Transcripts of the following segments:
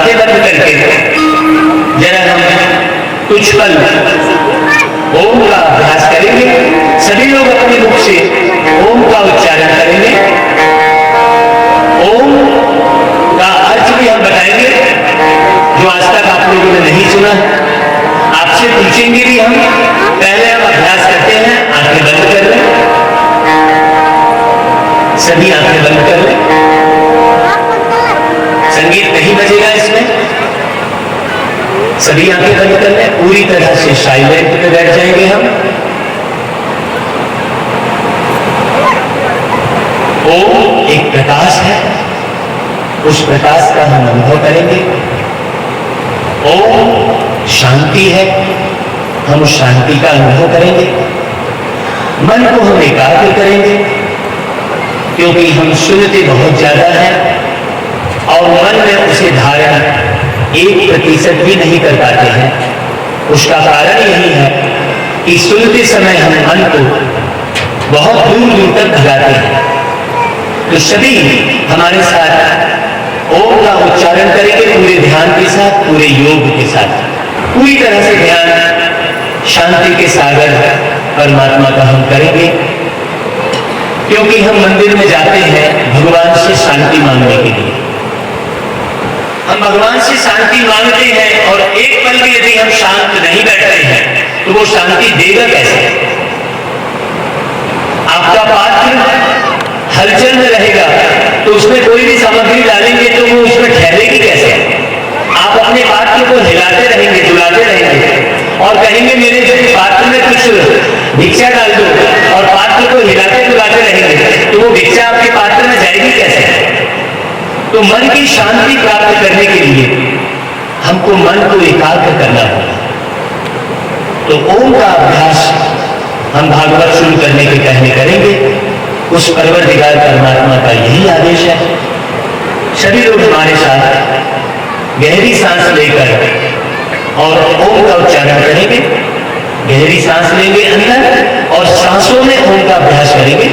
आंखें बंद करके जरा हम कुछ पल ओम का अभ्यास करेंगे। सभी लोग अपने मुख से ओम का उच्चारण करेंगे। ओम का अर्थ भी हम बताएंगे, जो आज तक आप लोगों ने नहीं सुना। आपसे पूछेंगे भी हम। पहले हम अभ्यास करते हैं, आंखें बंद कर लें, सभी आंखें बंद कर लें। संगीत नहीं बजेगा इसमें, सभी आंखें बंद कर लें। पूरी तरह से साइलेंट में बैठ जाएंगे हम। ओम एक प्रकाश है, उस प्रकाश का हम अनुभव करेंगे। ओम शांति है, हम उस शांति का अनुभव करेंगे। मन को हम एकाग्र करेंगे, क्योंकि हम सुनते बहुत ज्यादा है और मन में उसे धारण 1% भी नहीं कर पाते हैं। उसका कारण यही है कि सुनते समय हम मन को बहुत दूर दूर तक भगाते हैं। तो सभी हमारे साथ ओम का उच्चारण करेंगे, पूरे ध्यान के साथ, पूरे योग के साथ। पूरी तरह से ध्यान शांति के सागर परमात्मा का हम करेंगे, क्योंकि हम मंदिर में जाते हैं भगवान से शांति मांगने के लिए। हम भगवान से शांति मांगते हैं और एक पल भी यदि हम शांत नहीं बैठते हैं तो वो शांति देगा कैसे? आपका पात्र हलचल में रहेगा तो उसमें कोई भी सामग्री डालेंगे तो वो उसमें ठहरेगी कैसे? आप अपने पात्र को हिलाते रहेंगे, डुलाते रहेंगे और कहेंगे मेरे पात्र में कुछ भिक्षा डाल दो, और पात्र को हिलाते डुलाते रहेंगे तो वो भिक्षा आपके पात्र में जाएगी कैसे? तो मन की शांति प्राप्त करने के लिए हमको मन को एकाग्र करना होगा। तो ओम का अभ्यास हम भागवत शुरू करने के पहले करेंगे। उस परवरदिगार परमात्मा का यही आदेश है। सभी लोग हमारे साथ गहरी सांस लेकर और ओम का उच्चारण करेंगे। गहरी सांस लेंगे अंदर और सांसों में ओम का अभ्यास करेंगे।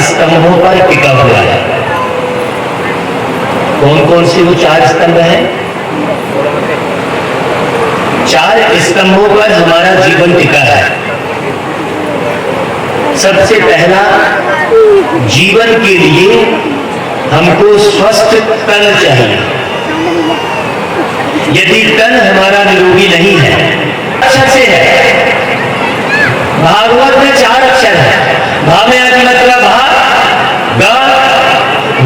स्तंभों पर टिका हुआ है। कौन कौन से वो 4 स्तंभ हैं? 4 स्तंभों पर हमारा जीवन टिका है। सबसे पहला, जीवन के लिए हमको स्वस्थ तन चाहिए। यदि तन हमारा निरोगी नहीं है, अक्षर से है। भागवत में 4 अक्षर है। भा में आदि मतलब भा, ग,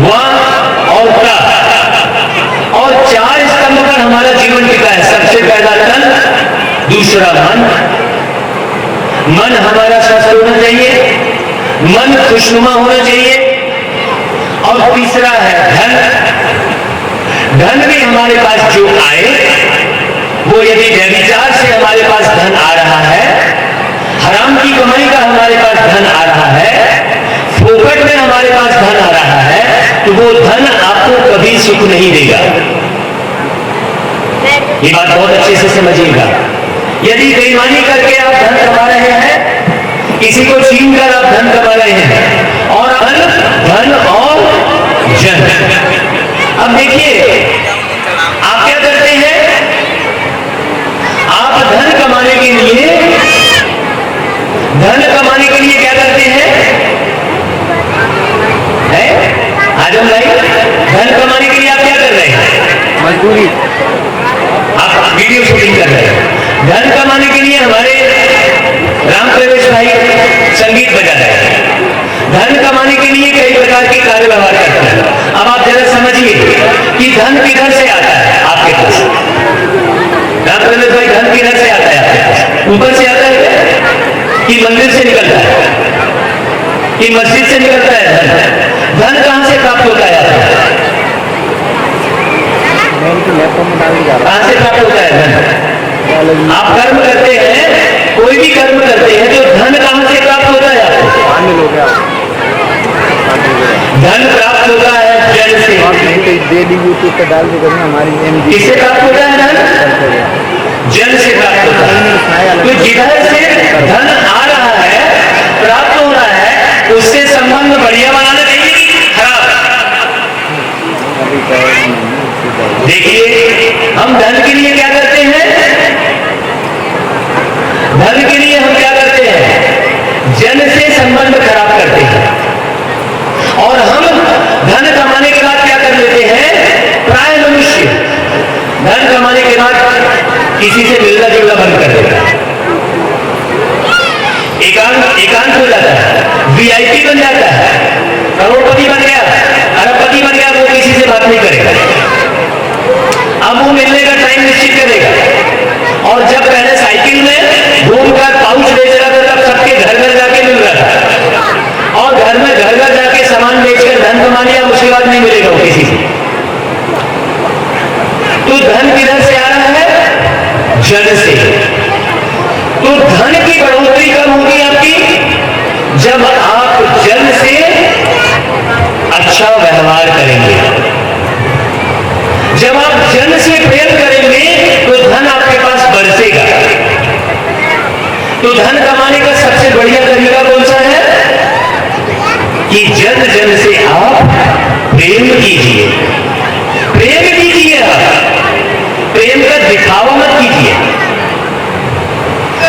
व और क, और 4 स्तंभ पर हमारा जीवन टिका है। सबसे पहला तन, दूसरा मन। मन हमारा स्वस्थ होना चाहिए, मन खुशनुमा होना चाहिए, और तीसरा है धन। धन भी हमारे पास जो आए, वो यदि व्यभिचार से हमारे पास धन आ रहा है, हराम की कमाई का हमारे पास धन आ रहा है, फोकट में हमारे पास धन आ रहा है, तो वो धन आपको कभी सुख नहीं देगा। ये बात बहुत अच्छे से समझिएगा। यदि बेईमानी करके आप धन कमा रहे हैं, किसी को छीन कर आप धन कमा रहे हैं, और धन और जन। अब देखिए, आप क्या करते हैं? आप धन कमाने के लिए क्या करते हैं? आजम भाई, धन कमाने के लिए आप क्या कर रहे हैं? मजदूरी। आप वीडियो शूटिंग कर रहे हैं। धन कमाने के लिए हमारे राम प्रवेश भाई संगीत बजा रहे हैं, धन कमाने के लिए कई प्रकार के कार्य व्यवहार करते हैं। अब आप जरा समझिए कि धन किधर से आता है आपके पास। राम प्रवेश भाई, धन किधर से आता है आपके पास? ऊपर से आता है कि मंदिर से निकलता है कि मस्जिद से निकलता है? धन कहां से प्राप्त होता है आपको? कहां से प्राप्त होता है धन? आप कर्म करते हैं, कोई भी कर्म करते हैं तो धन कहां से प्राप्त होता है आपको? धन प्राप्त होता है जल से। डेली यूट्यूब पे डाल देगा हमारी। किससे प्राप्त होता है धन? जल से प्राप्त होता है। तो जिधर से धन आ रहा है, प्राप्त हो रहा है, उससे संबंध बढ़िया बनाना चाहिए कि खराब? देखिए, हम धन के लिए क्या करते हैं? धन के लिए हम क्या करते हैं? जन से संबंध खराब करते हैं। और हम धन कमाने के बाद क्या कर लेते हैं? प्राय मनुष्य धन कमाने के बाद किसी से मिलना जुलना बंद कर देता है, एकांत हो जाता है, वीआईपी बन जाता है, करोड़पति बन गया, अरबपति बन गया, वो किसी से बात नहीं करेगा। अब वो मिलने का टाइम निश्चित करेगा। और जब पहले साइकिल में घूमकर पाउच बेच रहा था, तब सबके घर घर जाके मिल रहा था, और घर में घर घर जाके सामान बेचकर धन कमा लिया, उसके बाद नहीं मिलेगा वो किसी से। तो धन किधर से आ रहा है? जन से। तो धन की बढ़ोतरी कब होगी आपकी? जब आप जन से अच्छा व्यवहार करेंगे, जब आप जन से प्रेम करेंगे तो धन आपके पास बरसेगा। तो धन कमाने का सबसे बढ़िया तरीका कौन सा है? कि जन जन से आप प्रेम कीजिए, प्रेम कीजिए। आप प्रेम का दिखावा मत कीजिए।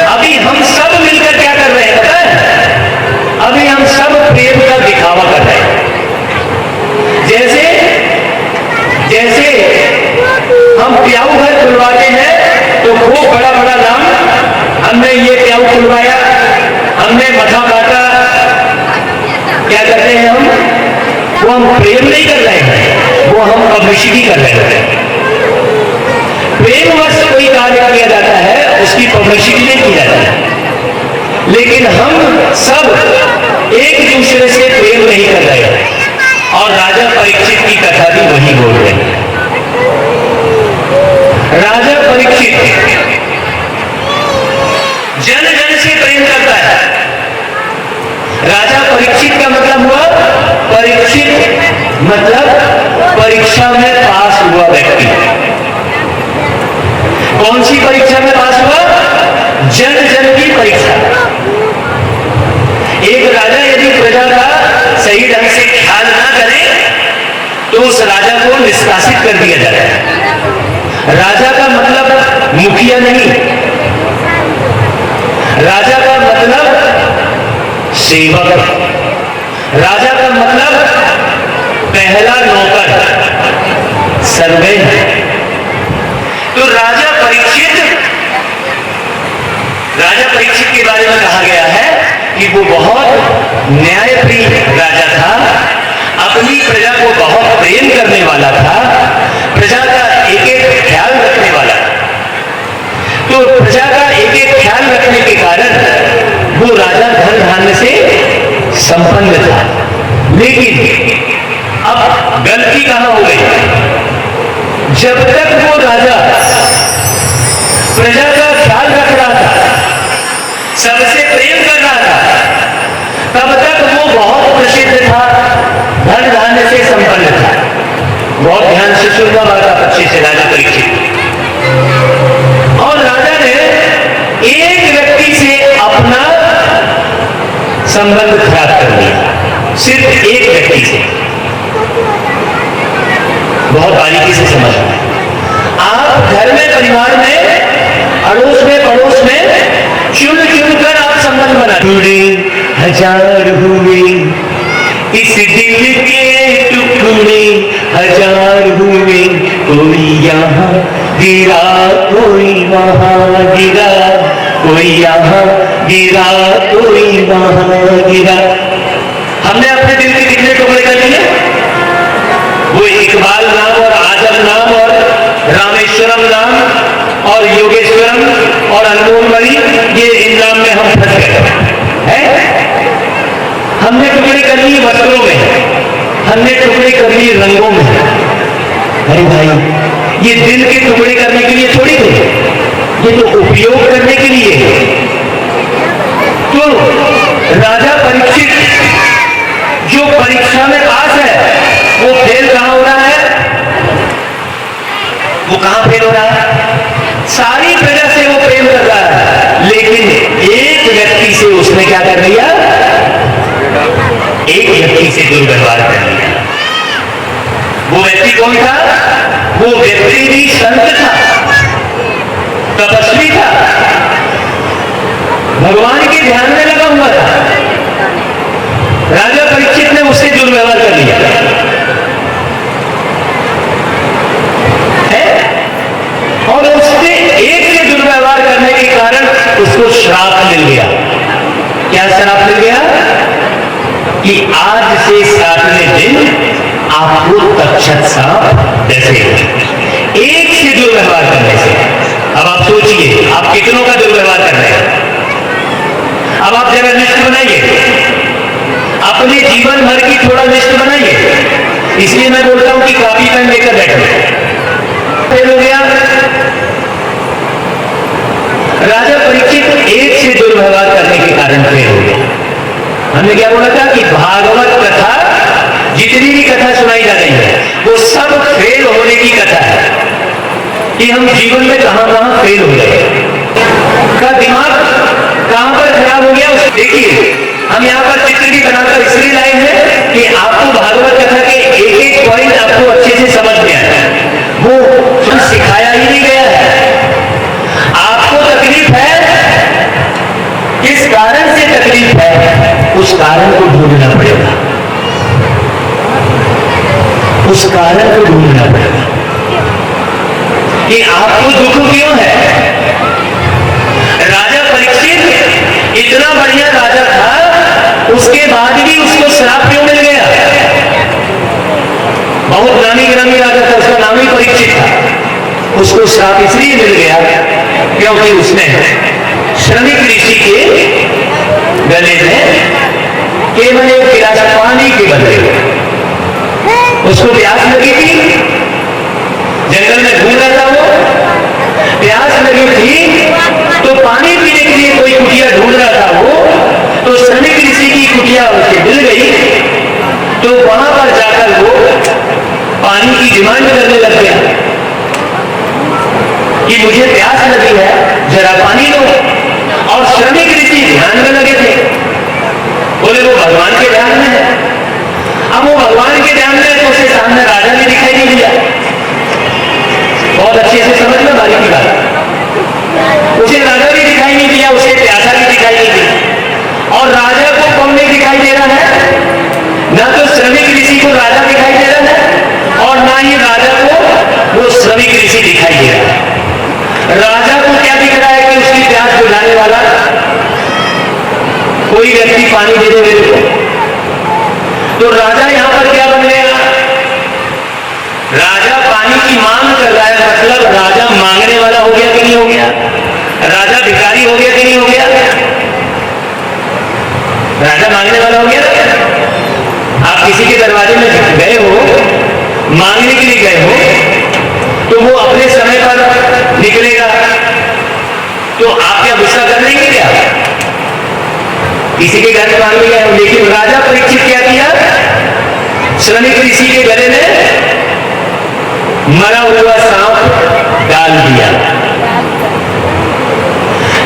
अभी हम सब मिलकर क्या कर रहे हैं पता है? अभी हम सब प्रेम का दिखावा कर रहे हैं। जैसे जैसे हम प्याऊ घर खुलवाते हैं तो खूब बड़ा बड़ा नाम, हमने ये प्याऊ खुलवाया, हमने मथा काटा, क्या करते हैं हम? वो हम प्रेम नहीं कर रहे हैं, वो हम पब्लिसिटी कर रहे हैं। प्रेमवश कोई कार्य किया जाता है, उसकी पब्लिसिटी नहीं की जाती है। लेकिन हम सब एक दूसरे से प्रेम नहीं कर रहे हैं। और राजा परीक्षित की कथा भी वही बोल रहे हैं। राजा परीक्षित जन जन से प्रेम करता है। राजा परीक्षित का मतलब हुआ, परीक्षित मतलब परीक्षा में पास हुआ व्यक्ति। कौन सी परीक्षा में पास हुआ? जन जन की परीक्षा। एक राजा यदि प्रजा का सही ढंग से ख्याल ना करे तो उस राजा को निष्कासित कर दिया जाता है। राजा का मतलब मुखिया नहीं, राजा का मतलब सेवक, राजा का मतलब पहला नौकर, सर्वेंट। तो राजा परीक्षित के बारे में कहा गया है कि वो बहुत न्यायप्रिय राजा था, अपनी प्रजा को बहुत प्रेम करने वाला था, प्रजा का एक एक ख्याल रखने वाला था। तो प्रजा का एक एक ख्याल रखने के कारण वो राजा धन धान्य से संपन्न था। लेकिन अब गलती कहां हो गई? जब तक वो राजा प्रजा का ख्याल रख रहा था, सबसे प्रेम कर रहा था, तब तक वो बहुत प्रसिद्ध था, धन धान्य से संपन्न था। बहुत ध्यान से सुनना बात आप अच्छे से, राजा परीक्षित। और राजा ने एक व्यक्ति से अपना संबंध खराब कर दिया, सिर्फ एक व्यक्ति से। बहुत बारीकी से समझना। आप घर में, परिवार में, अड़ोस में, पड़ोस में चुन चुन कर आप संबंध बना। टुकड़े हजार हुए इस दिल के टुकड़े हजार हुए, कोई यहाँ गिरा कोई वहां गिरा, कोई यहाँ गिरा, कोई वहां गिरा। हमने अपने दिल के कितने टुकड़े कर लिए? वो इकबाल नाम और आजम नाम और रामेश्वरम नाम और योगेश्वरम और अनमोलमणि, ये इन नाम में हम फंस गए हैं। हमने टुकड़े कर लिए वस्त्रों में, हमने टुकड़े कर लिए रंगों में। अरे भाई, ये दिल के टुकड़े करने के लिए थोड़ी थे, ये तो उपयोग करने के लिए है। तो राजा परीक्षित जो परीक्षा में पास है, वो फेल कहां हो रहा है? वो कहां फेल हो रहा है? सारी प्रजा से वो प्रेम कर रहा है, लेकिन एक व्यक्ति से उसने क्या कर लिया? एक व्यक्ति से दुर्व्यवहार कर लिया। वो व्यक्ति कौन था? वो व्यक्ति भी संत था, तपस्वी था, भगवान के ध्यान में लगा हुआ था। राजा परीक्षित ने उससे दुर्व्यवहार कर लिया है, और उससे एक से दुर्व्यवहार करने के कारण उसको श्राप मिल गया। क्या श्राप मिल गया? कि आज से 7वें दिन आपको तक्षक सांप डसेगा, एक से दुर्व्यवहार करने से। अब आप सोचिए, आप कितनों का दुर्व्यवहार कर रहे हैं? अब आप जरा लिस्ट बनाइए, अपने जीवन भर की थोड़ा लिस्ट बनाइए। इसलिए मैं बोलता हूं कि कॉपी पेन लेकर बैठो। फेल हो गया राजा परीक्षित, एक से दुर्व्यवहार करने के कारण फेल हो गया। हमने क्या बोला था कि भागवत कथा, जितनी भी कथा सुनाई जा रही है, वो सब फेल होने की कथा है, कि हम जीवन में कहां कहां फेल हो गए, का दिमाग कहां पर खराब हो गया। देखिए, हम यहां पर चित्र भी बनाकर इसलिए लाए हैं कि आपको भागवत कथा के एक एक पॉइंट आपको अच्छे से समझ में आए। वो सिखाया ही नहीं गया है। आपको तकलीफ है, किस कारण से तकलीफ है, उस कारण को ढूंढना पड़ेगा, उस कारण को ढूंढना पड़ेगा कि आपको दुख क्यों है। राजा परीक्षित इतना बढ़िया राजा था, उसके बाद भी उसको श्राप क्यों मिल गया? बहुत नामी ग्रामी राजा था, उसका नाम ही परीक्षित था। उसको श्राप इसलिए मिल गया क्योंकि उसने श्रमिक ऋषि के गले में केवल एक गिलास पानी के बदले, उसको प्यास लगी थी, जंगल में घूम रहा था, वो प्यास लगी थी, तो पानी पीने के लिए कोई कुटिया ढूंढ रहा था वो, तो श्रमिक ऋषि की कुटिया उसे मिल गई। तो वहां पर जाकर वो पानी की डिमांड करने लग गया कि मुझे प्यास लगी है, जरा पानी दो। और श्रमिक ऋषि ध्यान में लगे थे, बोले वो भगवान के ध्यान में है। अब वो भगवान के ध्यान में, तो उसे सामने राजा भी दिखाई नहीं दिया। बहुत अच्छे से समझ लो बारीकी बात, उसे राजा भी दिखाई नहीं दिया, उसे प्यासा भी दिखाई नहीं दिया। और राजा को कौन नहीं दिखाई दे रहा है? ना तो श्रमिक ऋषि को राजा दिखाई दे रहा है, और ना ही राजा को वो श्रमिक ऋषि दिखाई दे रहा है। राजा को क्या दिख रहा है कि उसकी प्यास बुझाने वाला कोई व्यक्ति पानी दे दे मेरे को। तो राजा यहां पर क्या बन गया? राजा पानी की मांग कर रहा है, मतलब राजा मांगने वाला हो गया कि नहीं हो गया? राजा भिखारी हो गया कि नहीं हो गया? राजा मांगने वाला हो गया। आप किसी के दरवाजे में गए हो, मांगने के लिए गए हो, तो वो अपने समय पर निकलेगा, तो आप क्या गुस्सा कर लेंगे क्या? किसी के घर में मांगने गए हो, लेकिन राजा परीक्षित क्या किया? श्रमिक ऋषि के गले में मरा हुआ सांप डाल दिया।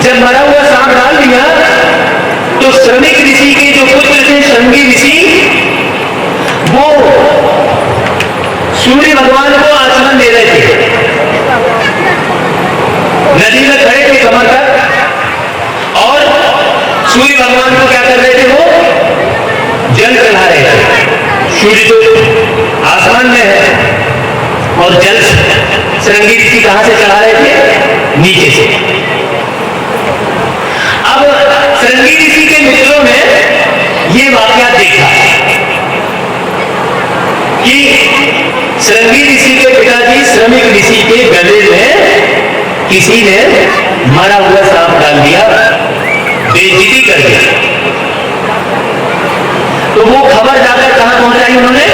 जब मरा हुआ सांप डाल दिया, तो श्रमिक ऋषि के जो पुत्र थे श्रृंगी ऋषि, वो सूर्य भगवान को आचमन दे रहे थे। नदी में खड़े थे कमर तक, और सूर्य भगवान को क्या कर रहे थे? वो जल चढ़ा रहे थे। सूर्य तो आसमान में है, और जल श्रृंगी ऋषि कहां से चढ़ा रहे थे? नीचे से। ये वाकया देखा कि श्रृंगी ऋषि के पिताजी श्रमिक ऋषि के गले में किसी ने मरा हुआ सांप डाल दिया, बेइज्जती कर दिया। तो वो खबर जाकर कहां पहुंचाई उन्होंने?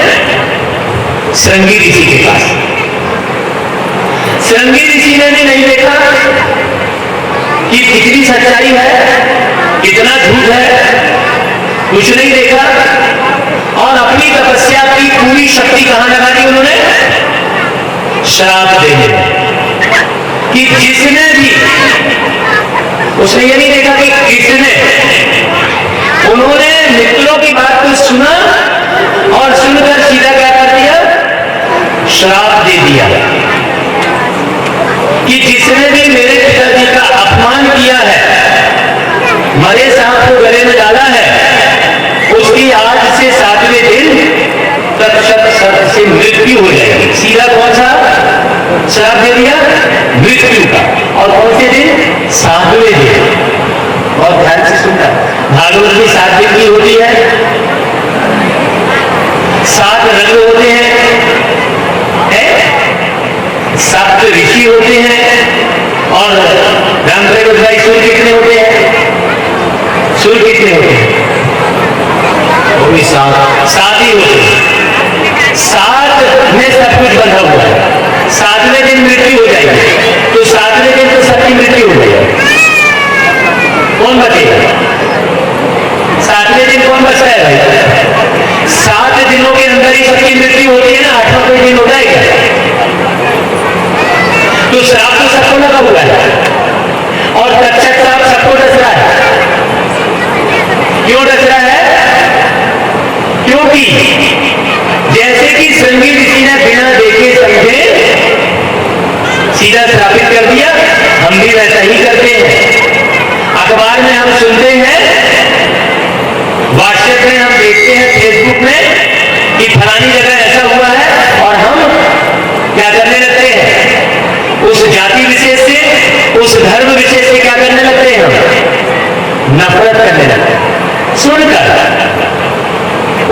श्रृंगी ऋषि के पास। श्रृंगी ऋषि ने भी नहीं देखा कि कितनी सच्चाई है, कितना झूठ है, कुछ नहीं देखा। और अपनी तपस्या की पूरी शक्ति कहां लगा दी उन्होंने? श्राप देने में। कि जिसने भी, उसने ये नहीं देखा कि किसने, उन्होंने मित्रों की बात को सुना और सुनकर सीधा क्या कर दिया? श्राप दे दिया कि जिसने भी मेरे पिताजी का अपमान किया है, मरे सांप को गले में डाला है, उसकी आज से 7वें दिन तक से मृत्यु हो जाएगी। सीधा कौन सा श्राप दे दिया? मृत्यु का। और कौन से दिन? 7वें दिन। बहुत ध्यान से सुनना, भागवत में 7 दिन की होती है, 7 रंग होते हैं, 7 ऋषि होते हैं। और रामप्रगट भाई सूर्य कितने होते हैं? सूर्य कितने होते हैं? वो भी 7 ही होते हैं। 7 में सब कुछ बंधा हुआ है। 7वें दिन मृत्यु हो जाएगी, तो 7वें दिन तो सबकी मृत्यु हो जाएगी। कौन बचेगा? 7वें दिन कौन बचता है भाई? 7 दिनों के अंदर ही सबकी मृत्यु होती है ना, 8वां दिन हो जाएगा। तो श्राप तो सबको लगा हुआ है और तक्षक श्राप सबको डस रहा है। क्यों डस रहा है? क्योंकि जैसे कि श्रृंगी ऋषि ने बिना देखे समझे सीधा श्रापित कर दिया, हम भी वैसा ही करते हैं। अखबार में हम सुनते हैं, व्हाट्सएप में हम देखते हैं, फेसबुक में कि फलानी जगह ऐसा हुआ है, और हम क्या करने लगते हैं? उस जाति विशेष से, उस धर्म विशेष से क्या करने लगते हैं? हम नफरत करने लगते हैं। सुनकर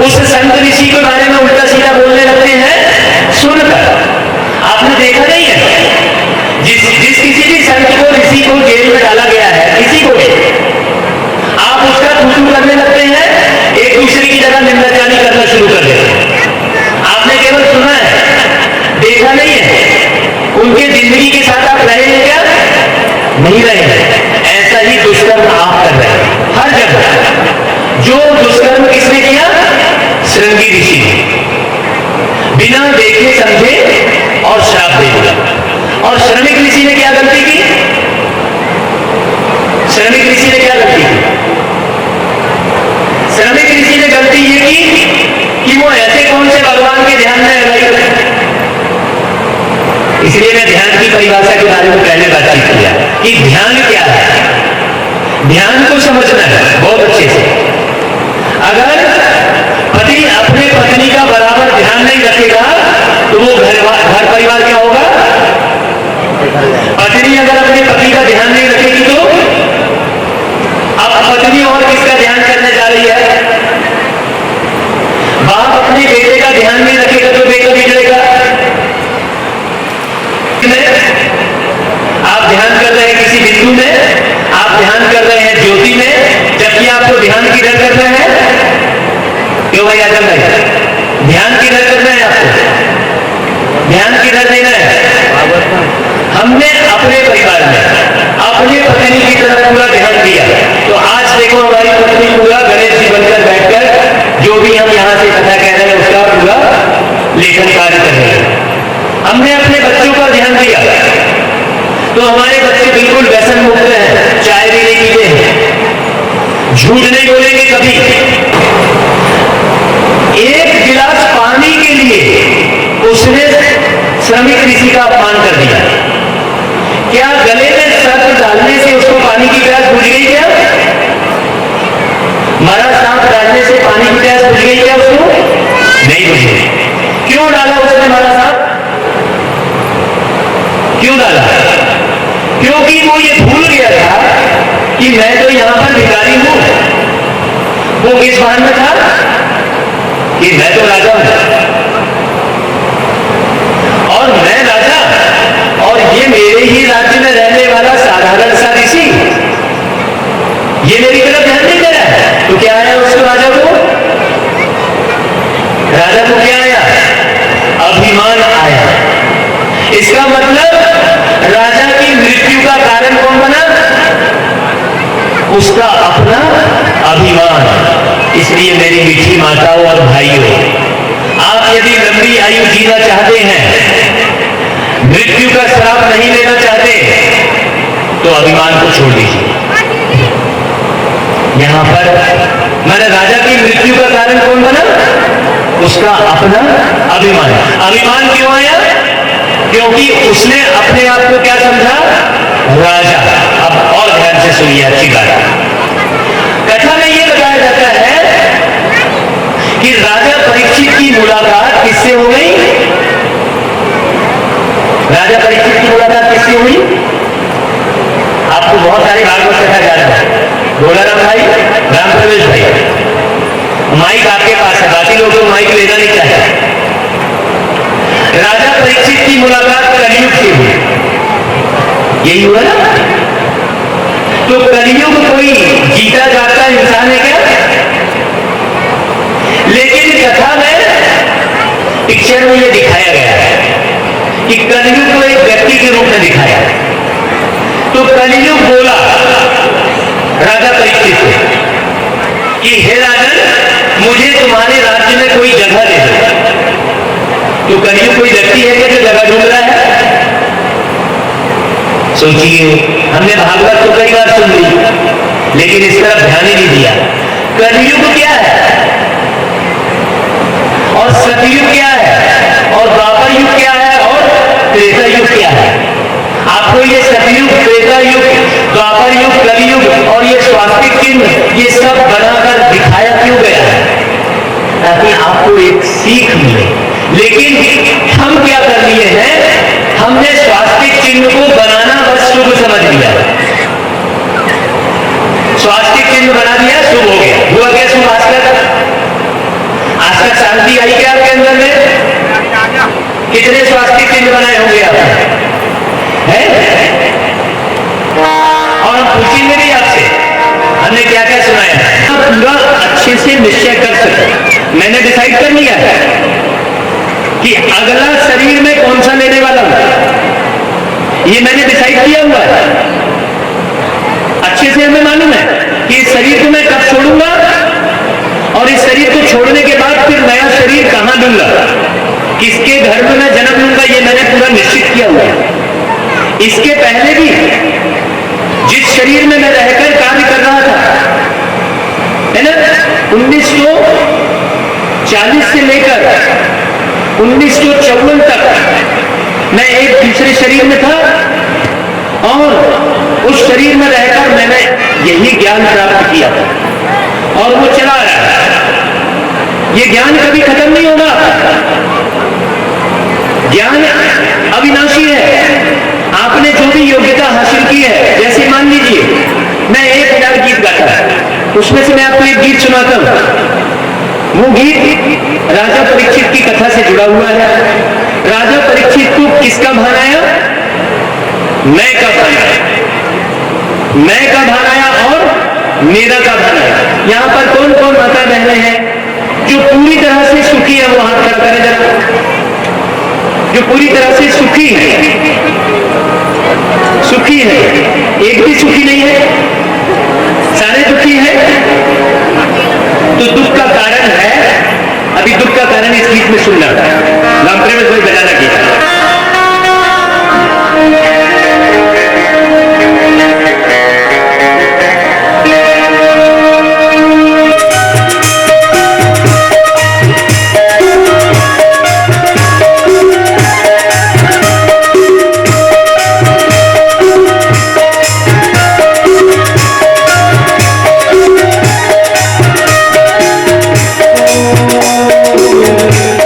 उस संत ऋषि के बारे में उल्टा सीधा बोलने लगते हैं सुनकर। आपने देखा नहीं है, जिस किसी भी संत को, ऋषि को जेल में डाला गया है, किसी को भी, आप उसका थूथू करने लगते हैं, एक दूसरे की जगह निंदाजानी करना शुरू कर देते हैं। आपने केवल सुना है, देखा नहीं है। उनके जिंदगी के साथ आप रहे हैं क्या? नहीं रहे हैं। ऐसा ही दुष्कर्म आप कर रहे हैं हर जगह। जो दुष्कर्म किसने किया? श्रृंगी ऋषि ने, बिना देखे समझे और श्राप दे दिया। और श्रमिक ऋषि ने क्या गलती की? श्रमिक ऋषि ने क्या गलती की? श्रमिक ऋषि ने गलती ये की कि वो ऐसे कौन से भगवान के ध्यान में भाई। इसलिए मैं ध्यान की परिभाषा के बारे में पहले बातचीत किया कि ध्यान क्या है। ध्यान को समझना है बहुत अच्छे से। अगर पति अपने पत्नी का बराबर ध्यान नहीं रखेगा तो वो घर परिवार क्या होगा? पत्नी अगर अपने पति का ध्यान नहीं रखेगी तो अब पत्नी और किसका ध्यान करने जा रही है? बाप अपने बेटे का ध्यान नहीं रखेगा तो बेटा बिगड़ेगा। आप ध्यान कर रहे हैं किसी बिंदु में, आप ध्यान कर रहे हैं ज्योति में, जबकि आपको ध्यान किधर करना है? क्यों भाई आजम भाई, ध्यान किधर करना है? आपको ध्यान किधर देना है? हमने अपने परिवार में अपने पत्नी की तरफ पूरा ध्यान दिया, तो आज देखो हमारी पत्नी पूरा गणेश जी बनकर बैठकर जो भी हम यहाँ से कथा कह रहे हैं उसका पूरा लेखन कार्य कर रहे हैं। हमने अपने बच्चों पर ध्यान दिया तो हमारे बच्चे बिल्कुल व्यसन मुक्त हैं, चाय भी नहीं पीते हैं, झूठ नहीं बोलेंगे कभी। एक गिलास पानी के लिए उसने श्रमिक ऋषि का अपमान कर दिया। क्या गले में सर्प डालने से उसको पानी की प्यास बुझ गई क्या? मरा सांप डालने से पानी की प्यास बुझ गई क्या उसको? नहीं बुझी। क्यों डाला उसने मरा सांप? क्यों डाला? क्योंकि वो ये भूल गया था कि मैं तो यहां पर भिखारी हूं, वो किस भान में था कि मैं तो राजा हूं और मैं राजा और ये मेरे ही राज्य में रहने वाला साधारण सा ऋषि ये मेरी तरफ ध्यान नहीं दे रहा है। तो क्या आया उसको राजा को क्या आया? अभिमान आया। इसका मतलब राजा की मृत्यु का कारण कौन बना? उसका अपना अभिमान। इसलिए मेरी मीठी माताओं और भाइयों, आप यदि लंबी आयु जीना चाहते हैं, मृत्यु का श्राप नहीं लेना चाहते, तो अभिमान को छोड़ दीजिए। यहां पर मैंने राजा की मृत्यु का कारण कौन बना? उसका अपना अभिमान। अभिमान क्यों आया? क्योंकि उसने अपने आप को क्या समझा? राजा। अब और ध्यान से सुनिए अच्छी बात। कथा में यह बताया जाता है कि राजा परीक्षित की मुलाकात किससे हो गई? राजा परीक्षित की मुलाकात किससे हुई? आपको बहुत सारे भागवत कथा याद है। गोलाराम भाई, राम प्रवेश भाई, माइक आपके पास है, बाकी लोग तो माइक लेना नहीं चाहते। राजा परीक्षित की मुलाकात कलयुग से हुई, यही हुआ ना? तो कलयुग कोई जीता जागता इंसान है क्या? लेकिन कथा में पिक्चर में यह दिखाया गया है कि कलयुग को एक व्यक्ति के रूप में दिखाया। तो कलयुग बोला राजा परीक्षित से कि हे राजन, मुझे तुम्हारे राज्य में कोई जगह दे दो। तो कलयुग कोई व्यक्ति है क्या जो जगह ढूंढ रहा है? सोचिए, हमने भागवत तो कई बार सुन ली, लेकिन इस तरफ ध्यान ही नहीं दिया। कलयुग क्या है और सतयुग क्या है और द्वापर युग क्या है और त्रेता युग क्या है? आपको ये सतयुग, त्रेता युग, द्वापर युग, कलयुग और ये स्वास्तिक चिन्ह ये सब बनाकर दिखाया क्यों गया है? ताकि आपको एक सीख मिले। लेकिन हम क्या कर लिए हैं? हमने स्वास्तिक चिन्ह को बनाना बस शुभ समझ लिया। स्वास्तिक चिन्ह बना दिया, शुभ हो गया। हुआ क्या शुभ? आज का शांति आई क्या आपके अंदर में? कितने स्वास्तिक चिन्ह बनाए होंगे आपने? और हम पूछेंगे नहीं आपसे हमने क्या क्या सुनाया। पूरा अच्छे से निश्चय कर सके। मैंने डिसाइड कर लिया है कि अगला शरीर में कौन सा लेने वाला हूं, ये मैंने डिसाइड किया हुआ है। अच्छे से हमें मालूम है कि इस शरीर को मैं कब छोड़ूंगा और इस शरीर को छोड़ने के बाद फिर नया शरीर कहां लूंगा, किसके घर में मैं जन्म लूंगा, ये मैंने पूरा निश्चित किया हुआ है। इसके पहले भी जिस शरीर में मैं रहकर कार्य कर रहा था, है ना, 1940 से लेकर 1954 तक मैं एक दूसरे शरीर में था और उस शरीर में रहकर मैंने यही ज्ञान प्राप्त किया था और वो चला रहा है। ये ज्ञान कभी खत्म नहीं होगा। ज्ञान अविनाशी है। आपने जो भी योग्यता हासिल की है, जैसे मान लीजिए मैं 1000 गीत गाता है, उसमें से मैं आपको एक गीत सुनाता हूं। वो गीत राजा परीक्षित की कथा से जुड़ा हुआ है। राजा परीक्षित को किसका भान आया? मैं का भान आया। मैं का भान आया और मेरा का भान आया। यहां पर कौन कौन माता बहनें हैं जो पूरी तरह से सुखी है? वो हाथ खड़ा करें जरा। जो पूरी तरह से सुखी है, सुखी है, एक भी सुखी नहीं है, सारे दुखी है। तो दुख का कारण है, अभी दुख का कारण इस गीत में सुनना। राम प्रवेश भाई बजाना गीत।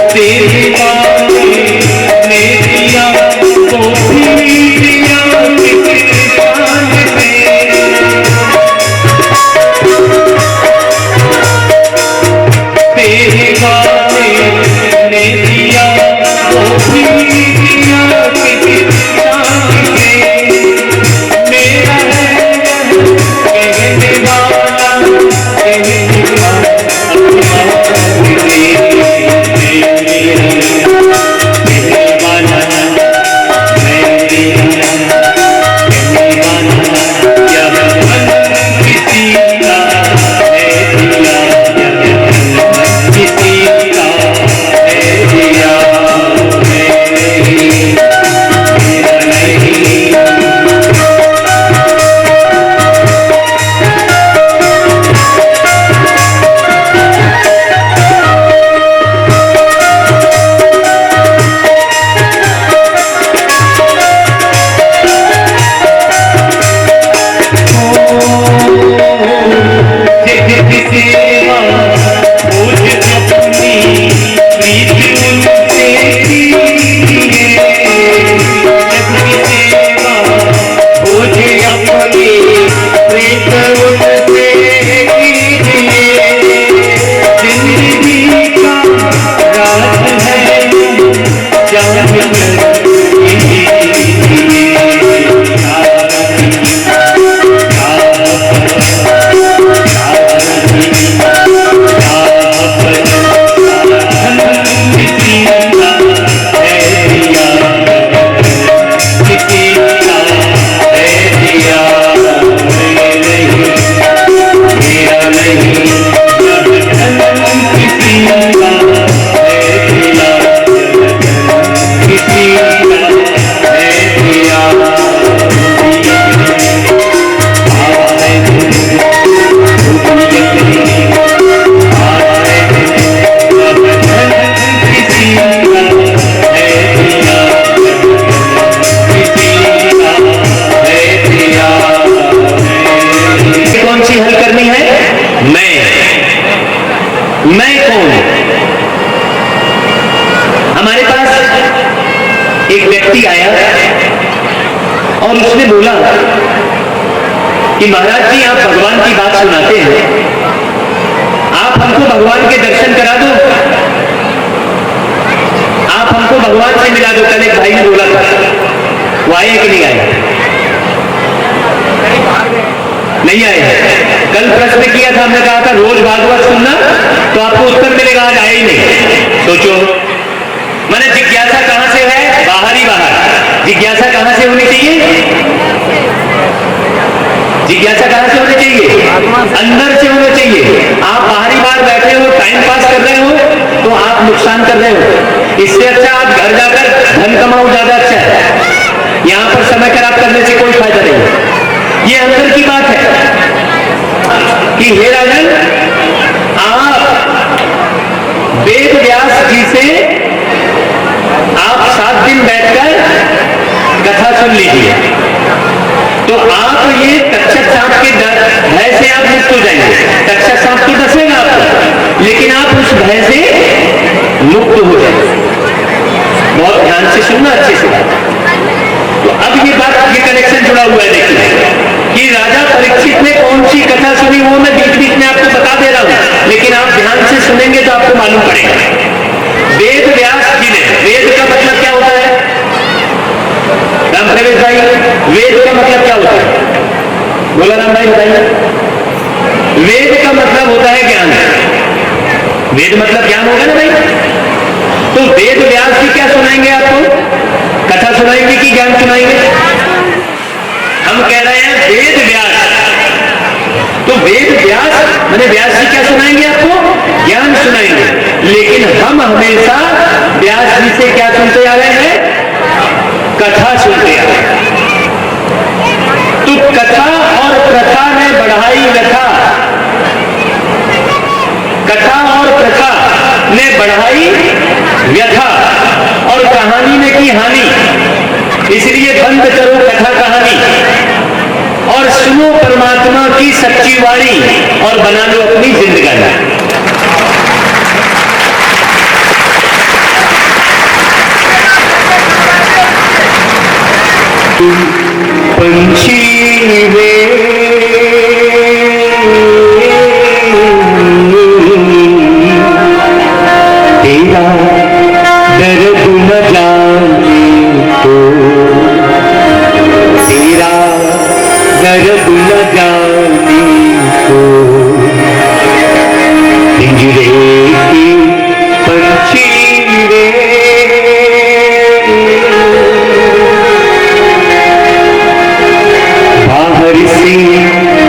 तेरी बातें मेरी और उसने बोला कि महाराज जी आप भगवान की बात सुनाते हैं, आप हमको भगवान के दर्शन करा दो, आप हमको भगवान से मिला दो। कल एक भाई ने बोला था, वो आए कि नहीं आए? नहीं आए। कल प्रश्न किया था, हमने कहा था रोज भागवत सुनना तो आपको उत्तर मिलेगा, आज आए ही नहीं। सोचो, माने जिज्ञासा कहां से है? बाहर ही बाहर। जिज्ञासा कहां से होनी चाहिए? जिज्ञासा कहां से होनी चाहिए? अंदर से होना चाहिए। आप बाहरी बाहर बैठे हो, टाइम पास कर रहे हो, तो आप नुकसान कर रहे हो। इससे अच्छा आप घर जाकर धन कमाओ, ज्यादा अच्छा है। यहां पर समय खराब करने से कोई फायदा नहीं। ये अंदर की बात है कि हे राजन, आप वेद व्यास जी से आप 7 दिन बैठकर कथा सुन लीजिए, तो आप ये तक्षक सांप के भय से आप मुक्त हो जाएंगे। तक्षक सांप तो डसेगा आपको, लेकिन आप उस भय से मुक्त हो जाएंगे। बहुत ध्यान से सुनना, अच्छे से। तो अब ये बात, ये कनेक्शन जुड़ा हुआ है। देखिए कि राजा परीक्षित ने कौन सी कथा सुनी, वो मैं बीच बीच में आपको बता दे रहा हूं, लेकिन आप ध्यान से सुनेंगे तो आपको मालूम पड़ेगा। वेद व्यास जी ने, वेद का मतलब क्या होता है राम प्रवेश भाई? वेद का मतलब क्या होता है? बोला राम भाई, बताइए। वेद का मतलब होता है ज्ञान। वेद मतलब ज्ञान होगा ना भाई? तो वेद व्यास जी क्या सुनाएंगे आपको? कथा सुनाएंगे कि ज्ञान सुनाएंगे? हम कह रहे हैं वेद व्यास। तो वेद व्यास मैंने व्यास जी क्या सुनाएंगे आपको? ज्ञान सुनाएंगे। लेकिन हम हमेशा व्यास जी से क्या सुनते आ रहे हैं? कथा सुनते आ रहे हैं। तो कथा और प्रथा ने बढ़ाई व्यथा, कथा और प्रथा ने बढ़ाई व्यथा, और कहानी ने की हानि। इसलिए बंद करो कथा कहानी और सुनो परमात्मा की सच्ची वाणी, और बना लो अपनी जिंदगानी। पंछी वे तेरा दर्द न जाने तो, तेरा दर्द न जाने तो, पिंजरे की पंछी रे बाहर से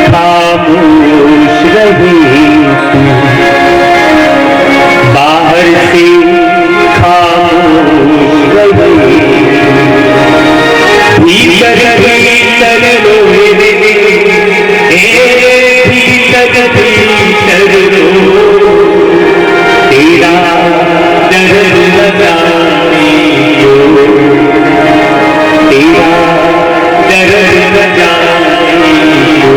खामोश रहे, बाहर से खामोश रहे, भीतर भीतर रोए, भीतर भीतर रो, तेरा दर्द न जाने दो, तेरा दर्द न जाने दो,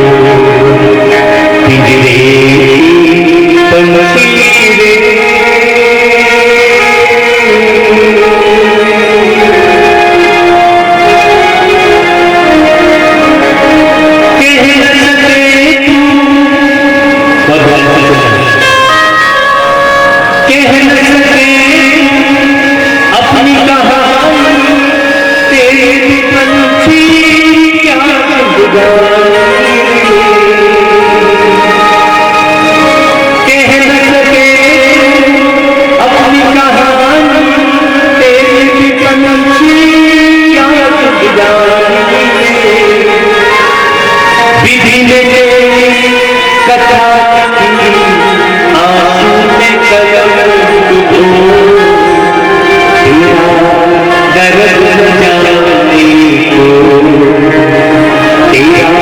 पिंजरे पंछी रे। अपनी कहानी तेरी पंछी क्या कह न सके, अपनी कहानी तेरी पंछी क्या विधि ने कथा आंसू में कलम डुबो, तेरा दर्द न जाने को, तेरा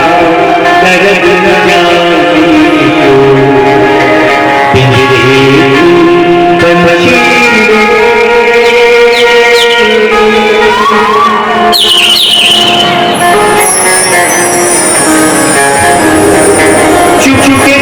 दर्द न जाने को, पिंजरे पंछी चुप के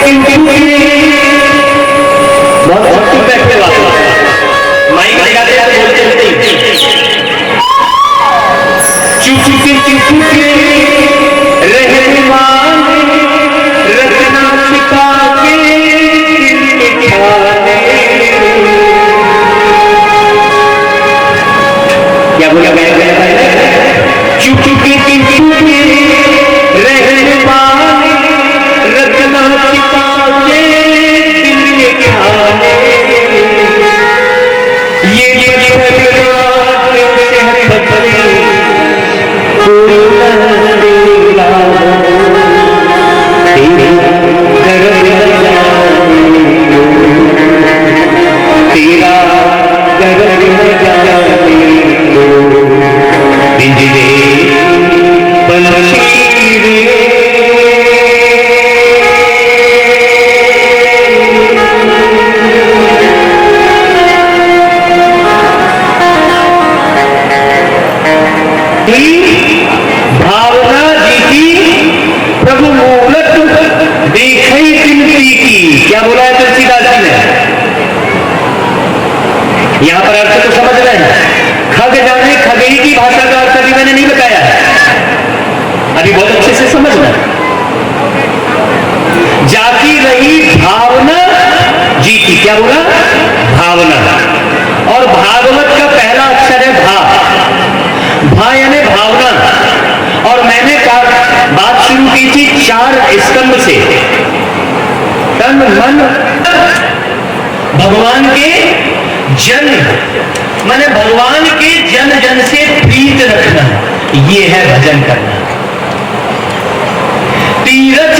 गर्भ न जाने तेरा गर्भ न जाने पिंजरे पंछी रे भावना जी की प्रभु मूलत देखे तिनती की। क्या बोला है तुलसीदास जी ने? यहां पर अर्थ तो समझ रहे हैं। खग जाने खगेई की भाषा का अर्थ अभी मैंने नहीं बताया है, अभी बहुत अच्छे से समझना। जाती रही भावना जी की। क्या बोला? भावना। और भागवत का पहला अक्षर है भा। भा यानी भावना। और मैंने बात शुरू की थी 4 स्कंद से, तन मन भगवान के जन, माने भगवान के जन जन से प्रीत रखना, ये है भजन करना। तीरथ,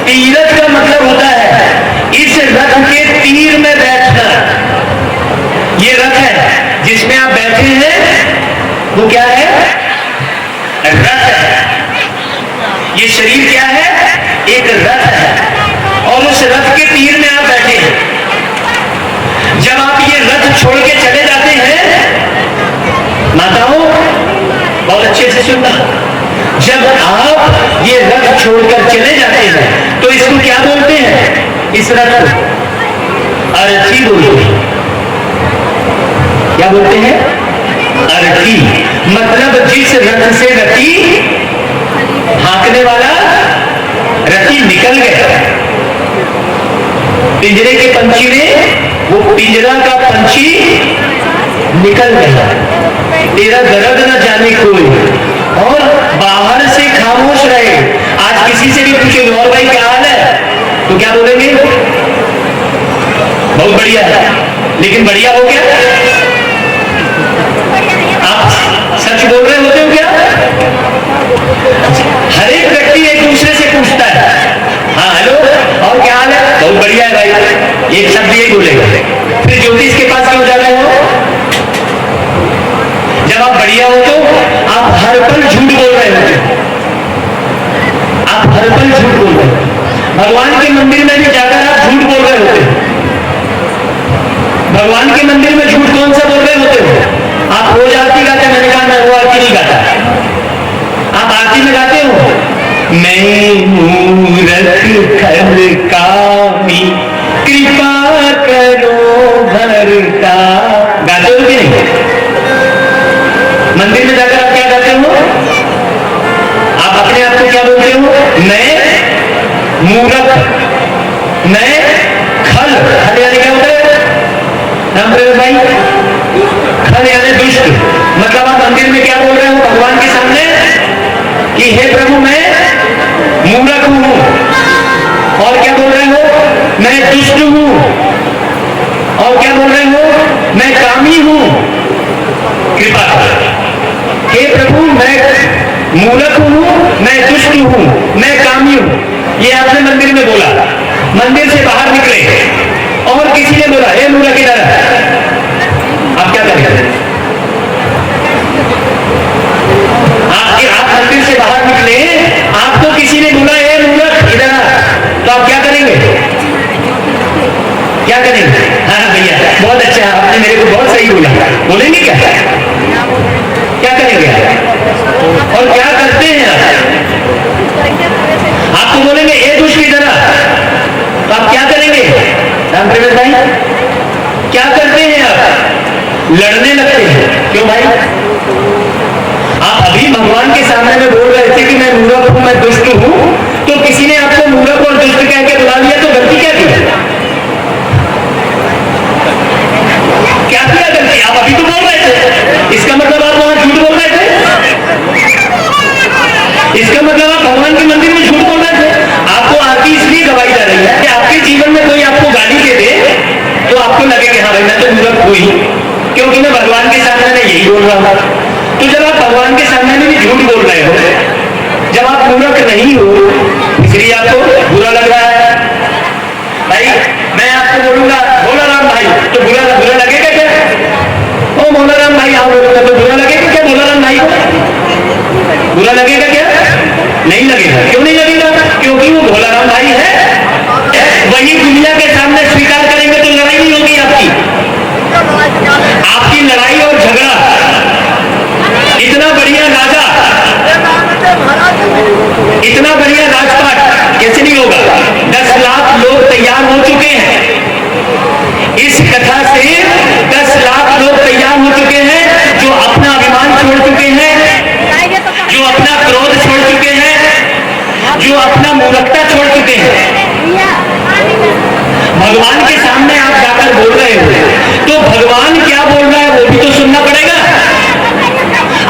तीरथ का मतलब होता है इस रथ के तीर में बैठना। ये रथ है जिसमें आप बैठे हैं, वो क्या है? रथ है। ये शरीर क्या है? एक रथ है, और उस रथ के तीर में आप बैठे हैं। जब आप ये रथ छोड़ के चले जाते हैं, माताओं बहुत अच्छे से सुनना, जब आप ये रथ छोड़कर चले जाते हैं तो इसको क्या बोलते हैं? इस रथ को अर्थी बोलते हैं। क्या बोलते हैं? अर्थी। मतलब जिस रथ से रथी हाँकने वाला रथी निकल गया, पिंजरे के पंछी ने, वो पिंजरा का पंछी निकल गया, तेरा दर्द न जाने कोई, और बाहर से खामोश रहे। आज किसी से भी पूछे और भाई क्या हाल है, तो क्या बोलेंगे? बहुत बढ़िया है। लेकिन बढ़िया हो क्या? आप सच बोल रहे होते हो क्या? हर एक व्यक्ति एक दूसरे से पूछता है, हाँ हेलो और क्या हाल है? बहुत बढ़िया है भाई, एक शब्द यही बोलेगा। फिर ज्योतिष के पास क्यों जा रहे हो? जब आप बढ़िया हो तो आप हर पल झूठ बोल रहे होते हो, आप हर पल झूठ बोल रहे हो। भगवान के मंदिर में भी जाकर आप झूठ बोल रहे होते हो। भगवान के मंदिर में झूठ कौन सा बोल रहे होते हो? आप रोज आरती गाते, मैंने कहा मैं वो आरती नहीं गाता। आप आरती में गाते हो, मैं मूरख खल कामी कृपा करो भरता, गाते हो कि नहीं? मंदिर में जाकर आप क्या गाते हो? आप अपने आप को क्या बोलते हो? मैं मूरख, मैं खल, खल यानी क्या होता है राम प्रवेश भाई? खल यानी दुष्ट। मतलब आप मंदिर में क्या बोल रहे हो भगवान के सामने कि हे प्रभु मैं मूर्ख हूं, और क्या बोल रहे हो? मैं दुष्ट हूं, और क्या बोल रहे हो? मैं कामी हूं, कृपा करो। हे प्रभु मैं मूर्ख हूं, मैं दुष्ट हूं, मैं कामी हूं, ये आपने मंदिर में बोला। मंदिर से बाहर निकले और किसी ने बोला हे मूर्ख इधर, आप क्या करेंगे? आप मंदिर से बाहर निकले, आपको किसी ने बोला हे मूर्ख इधर, तो आप क्या करेंगे? क्या करेंगे? हाँ भैया बहुत अच्छा, आपने मेरे को बहुत सही बोला। बोलेंगे क्या? क्या करेंगे और क्या करते हैं आप तो बोलेंगे ए दुष्ट की तरह, तो आप क्या करेंगे राम प्रवेश भाई? क्या करते हैं आप? लड़ने लगते हैं। क्यों भाई? आप अभी भगवान के सामने में बोल रहे थे कि मैं मूर्ख हूं, मैं दुष्ट हूं, तो किसी ने आपको मूर्ख और दुष्ट कह के बुला लिया, तो गलती क्या की? क्या किया गलती? आप अभी तो बोल रहे थे, इसका मतलब आप वहां झूठ बोल रहे थे। इसका मतलब आप भगवान के मंदिर में झूठ बोल रहे थे। आपको आरती इसलिए गवाई जा रही है कि आपके जीवन में कोई आपको गाली दे दे तो आपको लगे कि हाँ भाई मैं तो मूर्ख हुई, क्योंकि मैं भगवान के सामने में यही बोल रहा हूं। तो जब आप भगवान के सामने में भी झूठ बोल रहे हो, जब आप मूर्ख नहीं हो इसलिए आपको बुरा तो बुरा बुरा लगेगा क्या? ओ मौलाराम भाई आओ, तो बुरा लगेगा क्या मौलाराम भाई को? बुरा लगेगा क्या? नहीं लगेगा। क्यों नहीं लगेगा? क्योंकि वो भोलाराम भाई है। वही दुनिया के सामने स्वीकार करेंगे तो लड़ाई नहीं होगी आपकी। आपकी लड़ाई और झगड़ा इतना बढ़िया राजा, इतना बढ़िया राजपाट कैसे नहीं होगा? 10 लाख लोग तैयार हो चुके हैं। इस कथा से 10 लाख लोग तैयार हो चुके हैं, जो अपना अभिमान छोड़ चुके हैं, जो अपना क्रोध छोड़ चुके हैं, जो अपना मूर्खता छोड़ चुके हैं। भगवान के सामने आप जाकर बोल रहे हो, तो भगवान क्या बोल रहा है वो भी तो सुनना पड़ेगा।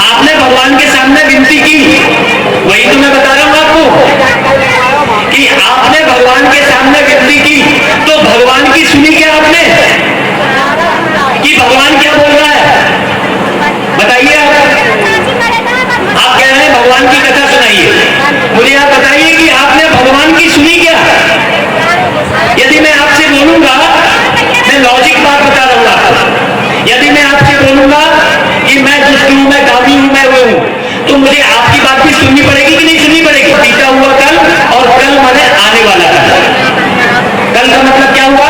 आपने भगवान के सामने विनती की, वही तो मैं बता रहा हूं आपको कि आपने भगवान के सामने विनती की, तो भगवान की सुनी क्या आपने? कि भगवान क्या बोल रहा है बताइए। आप कह रहे हैं भगवान की कथा सुनाइए, मुझे आप बताइए कि आपने भगवान की सुनी क्या? यदि मैं आपसे बोलूंगा, मैं लॉजिक बात बता रहा हूं आपको, यदि मैं आपसे बोलूंगा कि मैं दुष्ट हूं, मैं गावी हूं, मैं वो हूं, तो मुझे आपकी बात भी सुननी पड़ेगी कि नहीं सुननी पड़ेगी? बीता हुआ कल, और कल माने आने वाला कल। कल का मतलब क्या हुआ?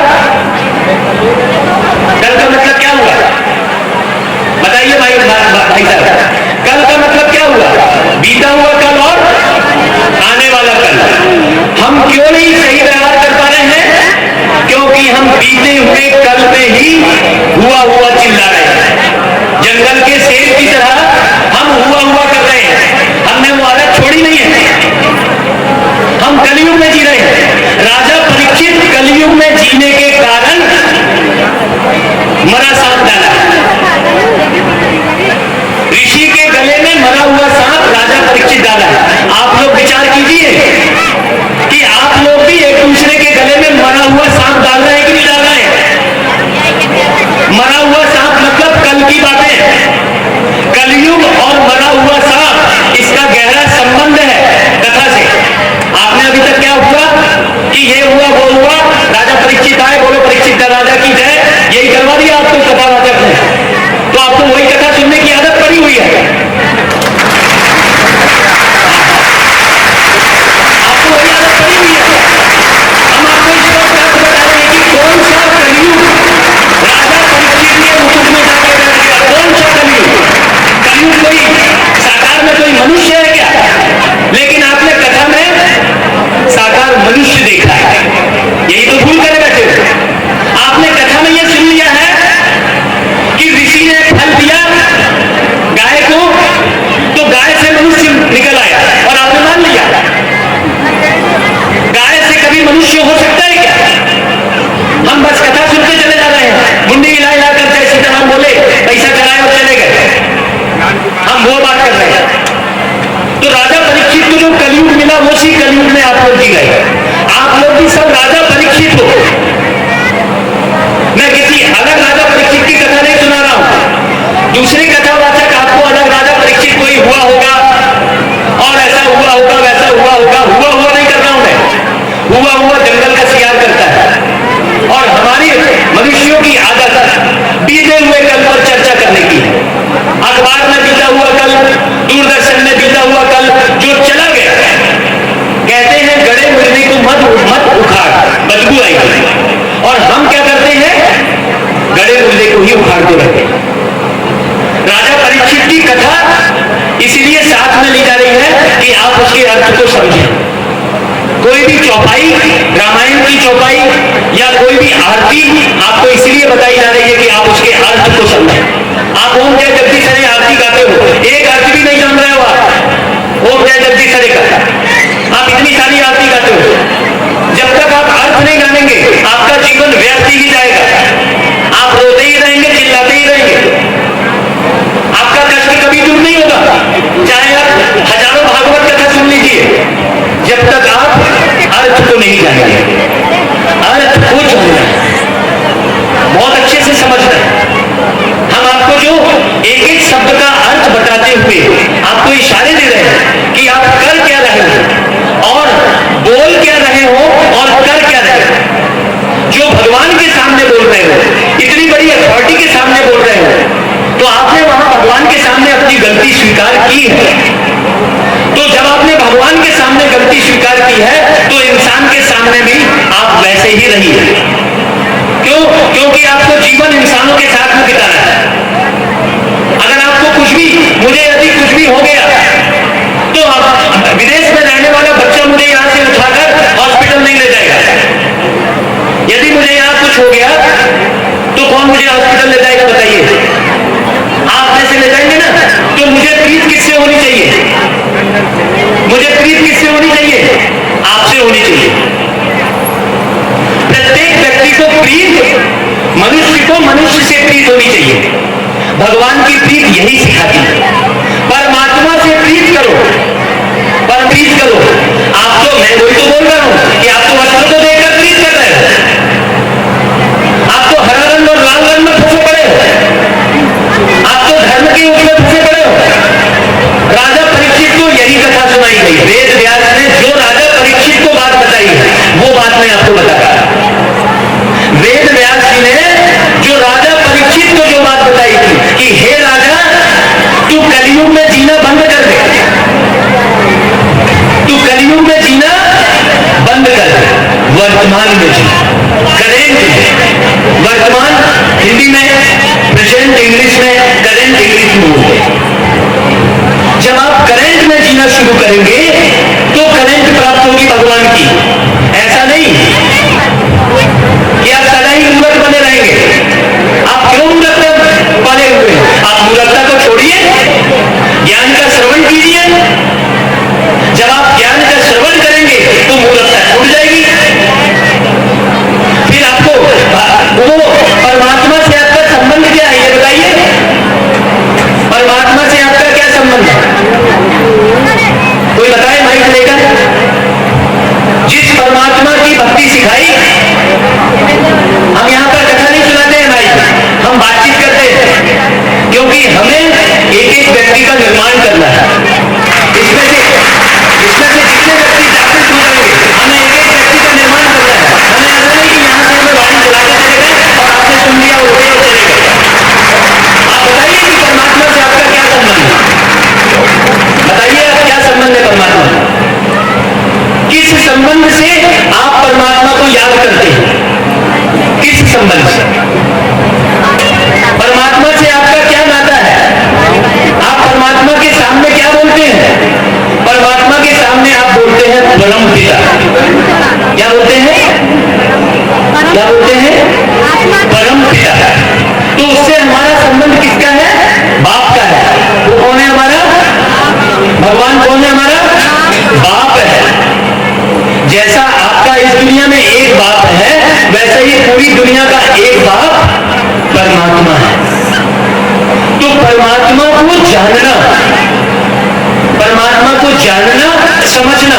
कल का मतलब क्या हुआ बताइए भाई साहब, कल का मतलब क्या हुआ? बीता हुआ कल और आने वाला कल। हम क्यों नहीं सही व्यवहार कर पा रहे हैं? क्योंकि हम बीते हुए कल में ही हुआ हुआ चिल्ला रहे हैं। जंगल के शेर की तरह हम हुआ हुआ कर रहे हैं। हमने वो आदत छोड़ी नहीं है। हम कलयुग में जी रहे हैं। राजा परीक्षित कलयुग में जीने के कारण मरा सांप डाला। ऋषि के गले में मरा हुआ सांप राजा परीक्षित डाला। आप लोग विचार कीजिए कि आप लोग भी एक दूसरे के गले में मरा हुआ सांप डाल रहे हैं कि नहीं डाल रहे हैं? मरा हुआ सांप मतलब कल की बातें। कलयुग और मरा हुआ सांप, इसका गहरा संबंध है कथा से। आपने अभी तक क्या हुआ कि ये हुआ वो हुआ, राजा परीक्षित आए, बोलो परीक्षित राजा की जय, यही करवा दिया आपको कथा वाचक ने। तो आपको वही कथा सुनने की आदत पड़ी हुई है। आपको वही आदत पड़ी हुई है। हम आपको इस बात बता रहे हैं कि कौन सा कलयुग राजा परीक्षित के मुकुट में जाकर बैठ गया? कौन सा कलयुग? कलयुग कोई साकार में कोई मनुष्य है क्या? लेकिन आपने कथा में साकार मनुष्य देखा है, यही तो भूल कर बैठे हो। आपने कथा में यह सुन लिया है कि ऋषि ने फल दिया गाय को, तो गाय से मनुष्य निकल आया, और आपने मान लिया। गाय से कभी मनुष्य हो सकता है क्या? हम बस कथा सुनते चले जा रहे हैं, मुंडी हिला हिला कर जय सीताराम बोले, पैसा चलाए और चले गए। हम वो बात कर रहे हैं। तो राजा परीक्षित को जो कलयुग मिला, वो सी कलयुग में आप लोग जी गए। आप लोग भी सब राजा परीक्षित हो। मैं किसी अलग राजा परीक्षित की कथा नहीं सुना रहा हूं। दूसरे कथावाचक आपको अलग राजा परीक्षित कोई हुआ होगा और ऐसा हुआ होगा, वैसा हुआ होगा, हुआ हुआ नहीं कर रहा हूं मैं। हुआ हुआ जंगल का शिकार करता है। और हमारी मनुष्यों की आदत बीते हुए कल पर चर्चा करने की है। अखबार में बीता हुआ कल, दूरदर्शन में बीता हुआ कल जो चला गया, कहते हैं गड़े मुर्दे को मत उखाड़, बदबू आएगी। और हम क्या करते हैं? गड़े मुर्दे को ही उखाड़ते रहते हैं। राजा परीक्षित की कथा इसीलिए साथ में ली जा रही है कि आप उसके अर्थ को समझें। कोई भी चौपाई, रामायण की चौपाई या कोई भी आरती आपको इसीलिए बताई जा रही है कि आप उसके अर्थ को समझें। आप ओम जय जगदीश हरे आरती गाते हो, एक आरती भी नहीं जान रहे हो आप ओम जय जगदीश हरे का। आप इतनी सारी आरती गाते हो, जब तक आप अर्थ नहीं जानेंगे आपका जीवन व्यर्थ ही जाएगा। आप रोते ही रहेंगे, चिल्लाते ही रहेंगे, आपका कष्ट कभी दूर नहीं होगा। चाहे आप हजारों भागवत कथा सुन लीजिए, जब तक आप अर्थ को नहीं जानेंगे। अर्थ को जानना बहुत अच्छे से समझना है। हम आपको जो एक एक शब्द का अर्थ बताते हुए आपको इशारे दे रहे हैं कि आप कर क्या रहे हो और बोल रही है। क्यों? क्योंकि आपको जीवन इंसानों के साथ में बिताना है। अगर आपको कुछ भी, मुझे यदि कुछ भी हो गया तो विदेश में रहने वाला बच्चा मुझे यहां से उठाकर हॉस्पिटल नहीं ले जाएगा। यदि मुझे यहां कुछ हो गया तो कौन मुझे हॉस्पिटल ले जाएगा बताइए? आप में से ले जाएंगे ना। तो मुझे प्रीत किससे होनी चाहिए? मुझे प्रीत किससे होनी चाहिए? आपसे होनी चाहिए। प्रत्येक व्यक्ति को प्रीत, मनुष्य को मनुष्य से प्रीत होनी चाहिए। भगवान की प्रीत यही सिखाती है। परमात्मा से प्रीत करो, पर प्रीत करो। आप तो, मैं वही तो बोल रहा हूं कि आप तो वस्त्र को देखकर प्रीत कर रहे हो। आप तो हरा रंग और लाल रंग में फंसे पड़े हो। आप तो धर्म के उसमें फंसे पड़े हो। राजा परीक्षित को यही कथा सुनाई गई। वेद व्यास ने जो राजा परीक्षित को बात बताई है वो बात मैं आपको बता रहा हूं। वेद व्यास जी ने जो राजा परीक्षित को जो बात बताई थी कि हे राजा, तू कलयुग में जीना बंद कर दे, तू कलयुग में जीना बंद कर दे, वर्तमान में जी, करेंट में। वर्तमान हिंदी में, प्रेजेंट इंग्लिश में, करेंट इंग्लिश में बोलते हैं। जब आप करेंट में जीना शुरू करेंगे तो करेंट प्राप्त होगी भगवान की। ऐसा नहीं कि आप सदा ही मूर्ख बने रहेंगे। आप क्यों मूर्खता बने हुए हैं? आप मूर्खता को छोड़िए, ज्ञान का श्रवण कीजिए। जब आप ज्ञान का श्रवण करेंगे तो मूर्खता छूट जाएगी। फिर आपको वो परमात्मा से आपका संबंध क्या है ये बताइए? परमात्मा से आपका क्या संबंध है? कोई बताए माइक लेकर। जिस परमात्मा की भक्ति सिखाई, हम यहां पर कथा नहीं सुनाते हैं भाई, हम बातचीत करते हैं। क्योंकि हमें एक एक व्यक्ति का निर्माण करना है। इसमें से जितने व्यक्ति जागृत हो जाएंगे, हमें एक एक व्यक्ति का निर्माण करना है। हमें ऐसा नहीं कि यहां से हमें वाणी चलाते चले गए और आपने सुन लिया और चले गए। आप बताइए कि परमात्मा से आपका क्या संबंध है? बताइए आप क्या संबंध है परमात्मा? किस संबंध से आप परमात्मा को याद करते हैं? किस संबंध से? परमात्मा से आपका क्या नाता है? आप परमात्मा के सामने क्या बोलते हैं? परमात्मा के सामने आप बोलते हैं परम पिता। क्या बोलते हैं? क्या बोलते हैं? परम पिता। तो उससे हमारा संबंध किसका है? बाप का है। वो कौन है हमारा? भगवान कौन है हमारा? बाप है। जैसा आपका इस दुनिया में एक बाप है, वैसा ही पूरी दुनिया का एक बाप परमात्मा है। तो परमात्मा को जानना, परमात्मा को जानना, समझना,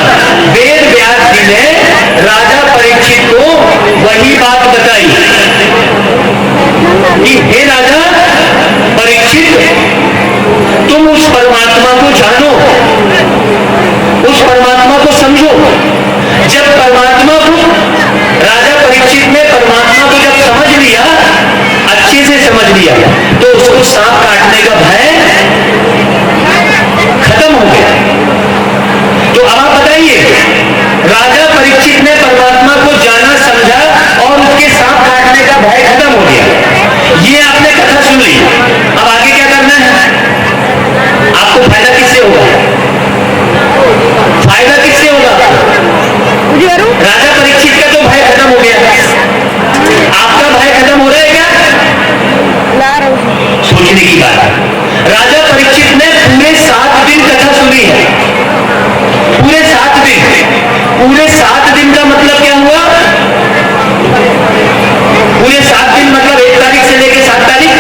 वेद व्यास जी ने राजा परीक्षित को वही बात बताई कि हे राजा परीक्षित, तुम उस परमात्मा को जानो, उस परमात्मा को समझो। जब परमात्मा को, राजा परीक्षित ने परमात्मा को जब समझ लिया, अच्छे से समझ लिया, तो उसको सांप काटने का भय खत्म हो गया। तो अब आप बताइए, राजा परीक्षित ने परमात्मा को जाना, समझा और उसके सांप काटने का भय खत्म हो गया। ये आपने कथा सुन ली। अब आगे क्या करना है? आपको फायदा किससे होगा? फायदा किससे होगा? राजा परीक्षित का तो भय खत्म हो गया। आपका भय खत्म हो रहा है क्या? सोचने की बात है। राजा परीक्षित ने पूरे 7 दिन कथा सुनी है। पूरे 7 दिन। पूरे 7 दिन का मतलब क्या हुआ? पूरे 7 दिन मतलब 1 तारीख से लेके 7 तारीख,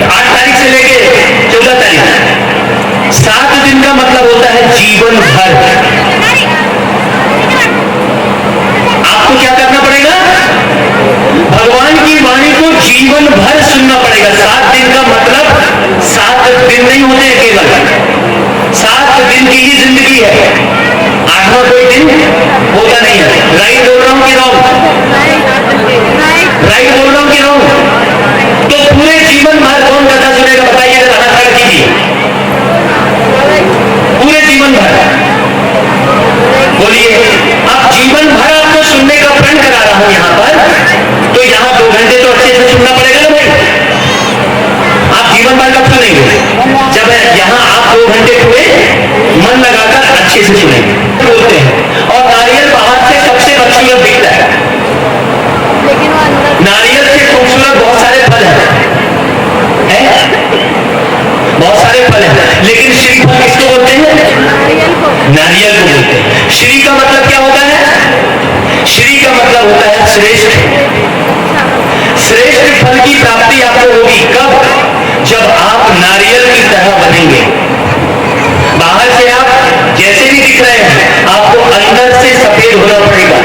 8 तारीख से लेके 14 तारीख। 7 दिन का मतलब होता है जीवन भर। आपको क्या करना पड़ेगा? भगवान की वाणी को जीवन भर सुनना पड़ेगा। 7 दिन का मतलब 7 दिन नहीं होते हैं केवल, 7 दिन की ही जिंदगी है। 8वां कोई दिन होता नहीं है। राइट बोल रहा हूं कि रॉन्ग? राइट बोल रहा हूं कि रॉन्ग? तो पूरे जीवन भर कौन कथा सुनेगा बताइए? हाथ खड़ा कीजिए। पूरे जीवन भर बोलिए। अब जीवन भर आपको सुनने तो यहां 2 घंटे तो अच्छे से सुनना पड़ेगा ना भाई। आप जीवन भर कब सुनेंगे? जब यहां आप 2 घंटे पूरे मन लगाकर अच्छे से सुनेंगे बोलते हैं। और नारियल बाहर से सबसे खूबसूरत दिखता है, नारियल से खूबसूरत बहुत सारे फल हैं, बहुत सारे फल हैं, लेकिन श्रीफल किसको बोलते हैं? नारियल को बोलते हैं। श्री का मतलब क्या होता है? श्री का मतलब होता है श्रेष्ठ। श्रेष्ठ फल की प्राप्ति आपको होगी कब? जब आप नारियल की तरह बनेंगे। बाहर से आप जैसे भी दिख रहे हैं, आपको अंदर से सफेद होना पड़ेगा,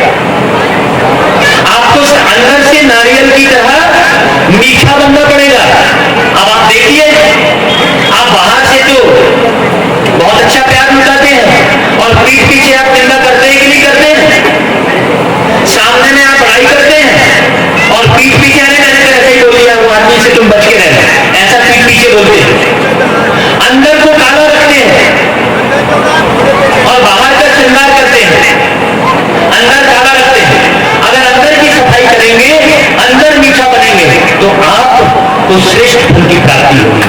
आपको अंदर से नारियल की तरह मीठा बनना पड़ेगा। अब आप देखिए, आप बाहर से तो बहुत अच्छा प्यार लुटाते हैं और पीठ पीछे आप निंदा करते हैं कि नहीं करते हैं? सामने में आप लड़ाई करते हैं और पीठ पीछे ऐसे ही बोल दिया, वो आदमी से तुम बच के रहना, ऐसा पीठ पीछे बोलते हैं। अंदर को काला रखते हैं और बाहर का श्रृंगार करते हैं, अंदर काला रखते हैं। अगर अंदर की सफाई करेंगे, अंदर मीठा बनेंगे, तो आपको श्रेष्ठ फल की प्राप्ति होगी।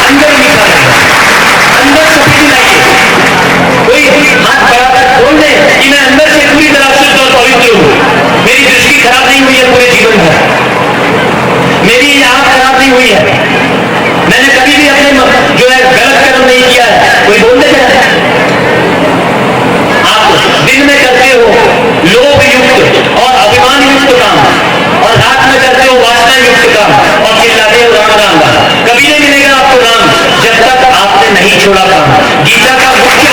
अंदर मीठा बनेगा, अंदर सफेदी लाइए। कोई हाथ बढ़ाकर बोल दे कि मैं अंदर से पूरी तरह शुद्ध और पवित्र हूं, मेरी दृष्टि खराब नहीं हुई है पूरे जीवन भर, मेरी आंख खराब नहीं हुई है, मैंने कभी भी अपने जो है गलत कर्म नहीं किया है, कोई बोल देगा? आप दिन में करते हो लोभ युक्त और अभिमान युक्त काम, और रात में करते हो वासना युक्त काम, और चिल्लाते हो राम राम राम। कभी नहीं मिलेगा आपको राम जब तक आपने नहीं छोड़ा काम। गीता का मुख्य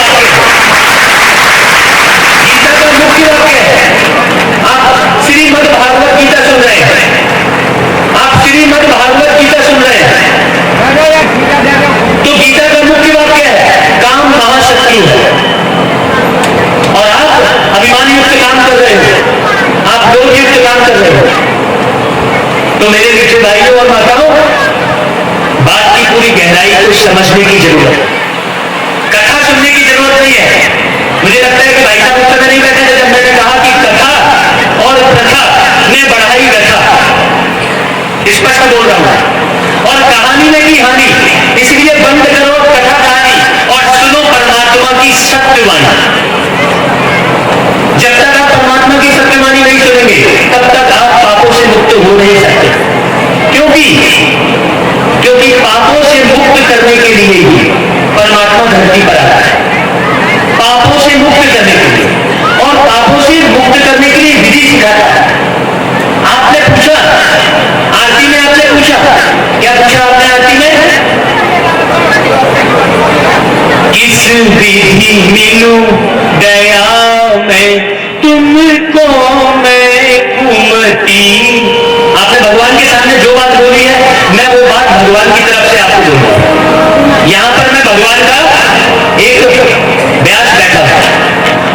वाक्य है, आप श्रीमद् भागवत गीता सुन रहे हैं, आप श्रीमद् भागवत गीता सुन रहे हैं, तो गीता का मुख्य वाक्य है काम महाशत्रु है, और आप अभिमान युक्त काम कर रहे हो, आप लोभ युक्त काम कर रहे हो। तो मेरे मीठे भाइयों और माताओं, बात की पूरी गहराई को समझने की जरूरत है, कथा सुनने की जरूरत नहीं है। मुझे लगता है कि भाई साहब उस समय नहीं बैठे थे जब मैंने कहा कि कथा और प्रथा ने बढ़ाई व्यथा, स्पष्ट बोल रहा हूं, और कहानी ने की हानि, इसलिए बंद करो कथा कहानी और सुनो परमात्मा की सत्यवाणी। जब तक आप परमात्मा की सत्यवाणी नहीं सुनेंगे, तब तक आप पापों से मुक्त हो नहीं सकते। क्योंकि पापों से मुक्त करने के लिए ही परमात्मा धरती पर आता है, पापों से मुक्त करने के लिए, और पापों से मुक्त करने के लिए विधि सिखाता है। आपने पूछा आरती में, आपने पूछा क्या पूछा आपने आरती में? किस विधि मिलूं दया में तुमको मैं कुमती। आपने भगवान के सामने जो बात बोली है, मैं वो बात भगवान की तरफ से आपको बोलूंगा। यहां पर मैं भगवान का एक व्यास बैठा है,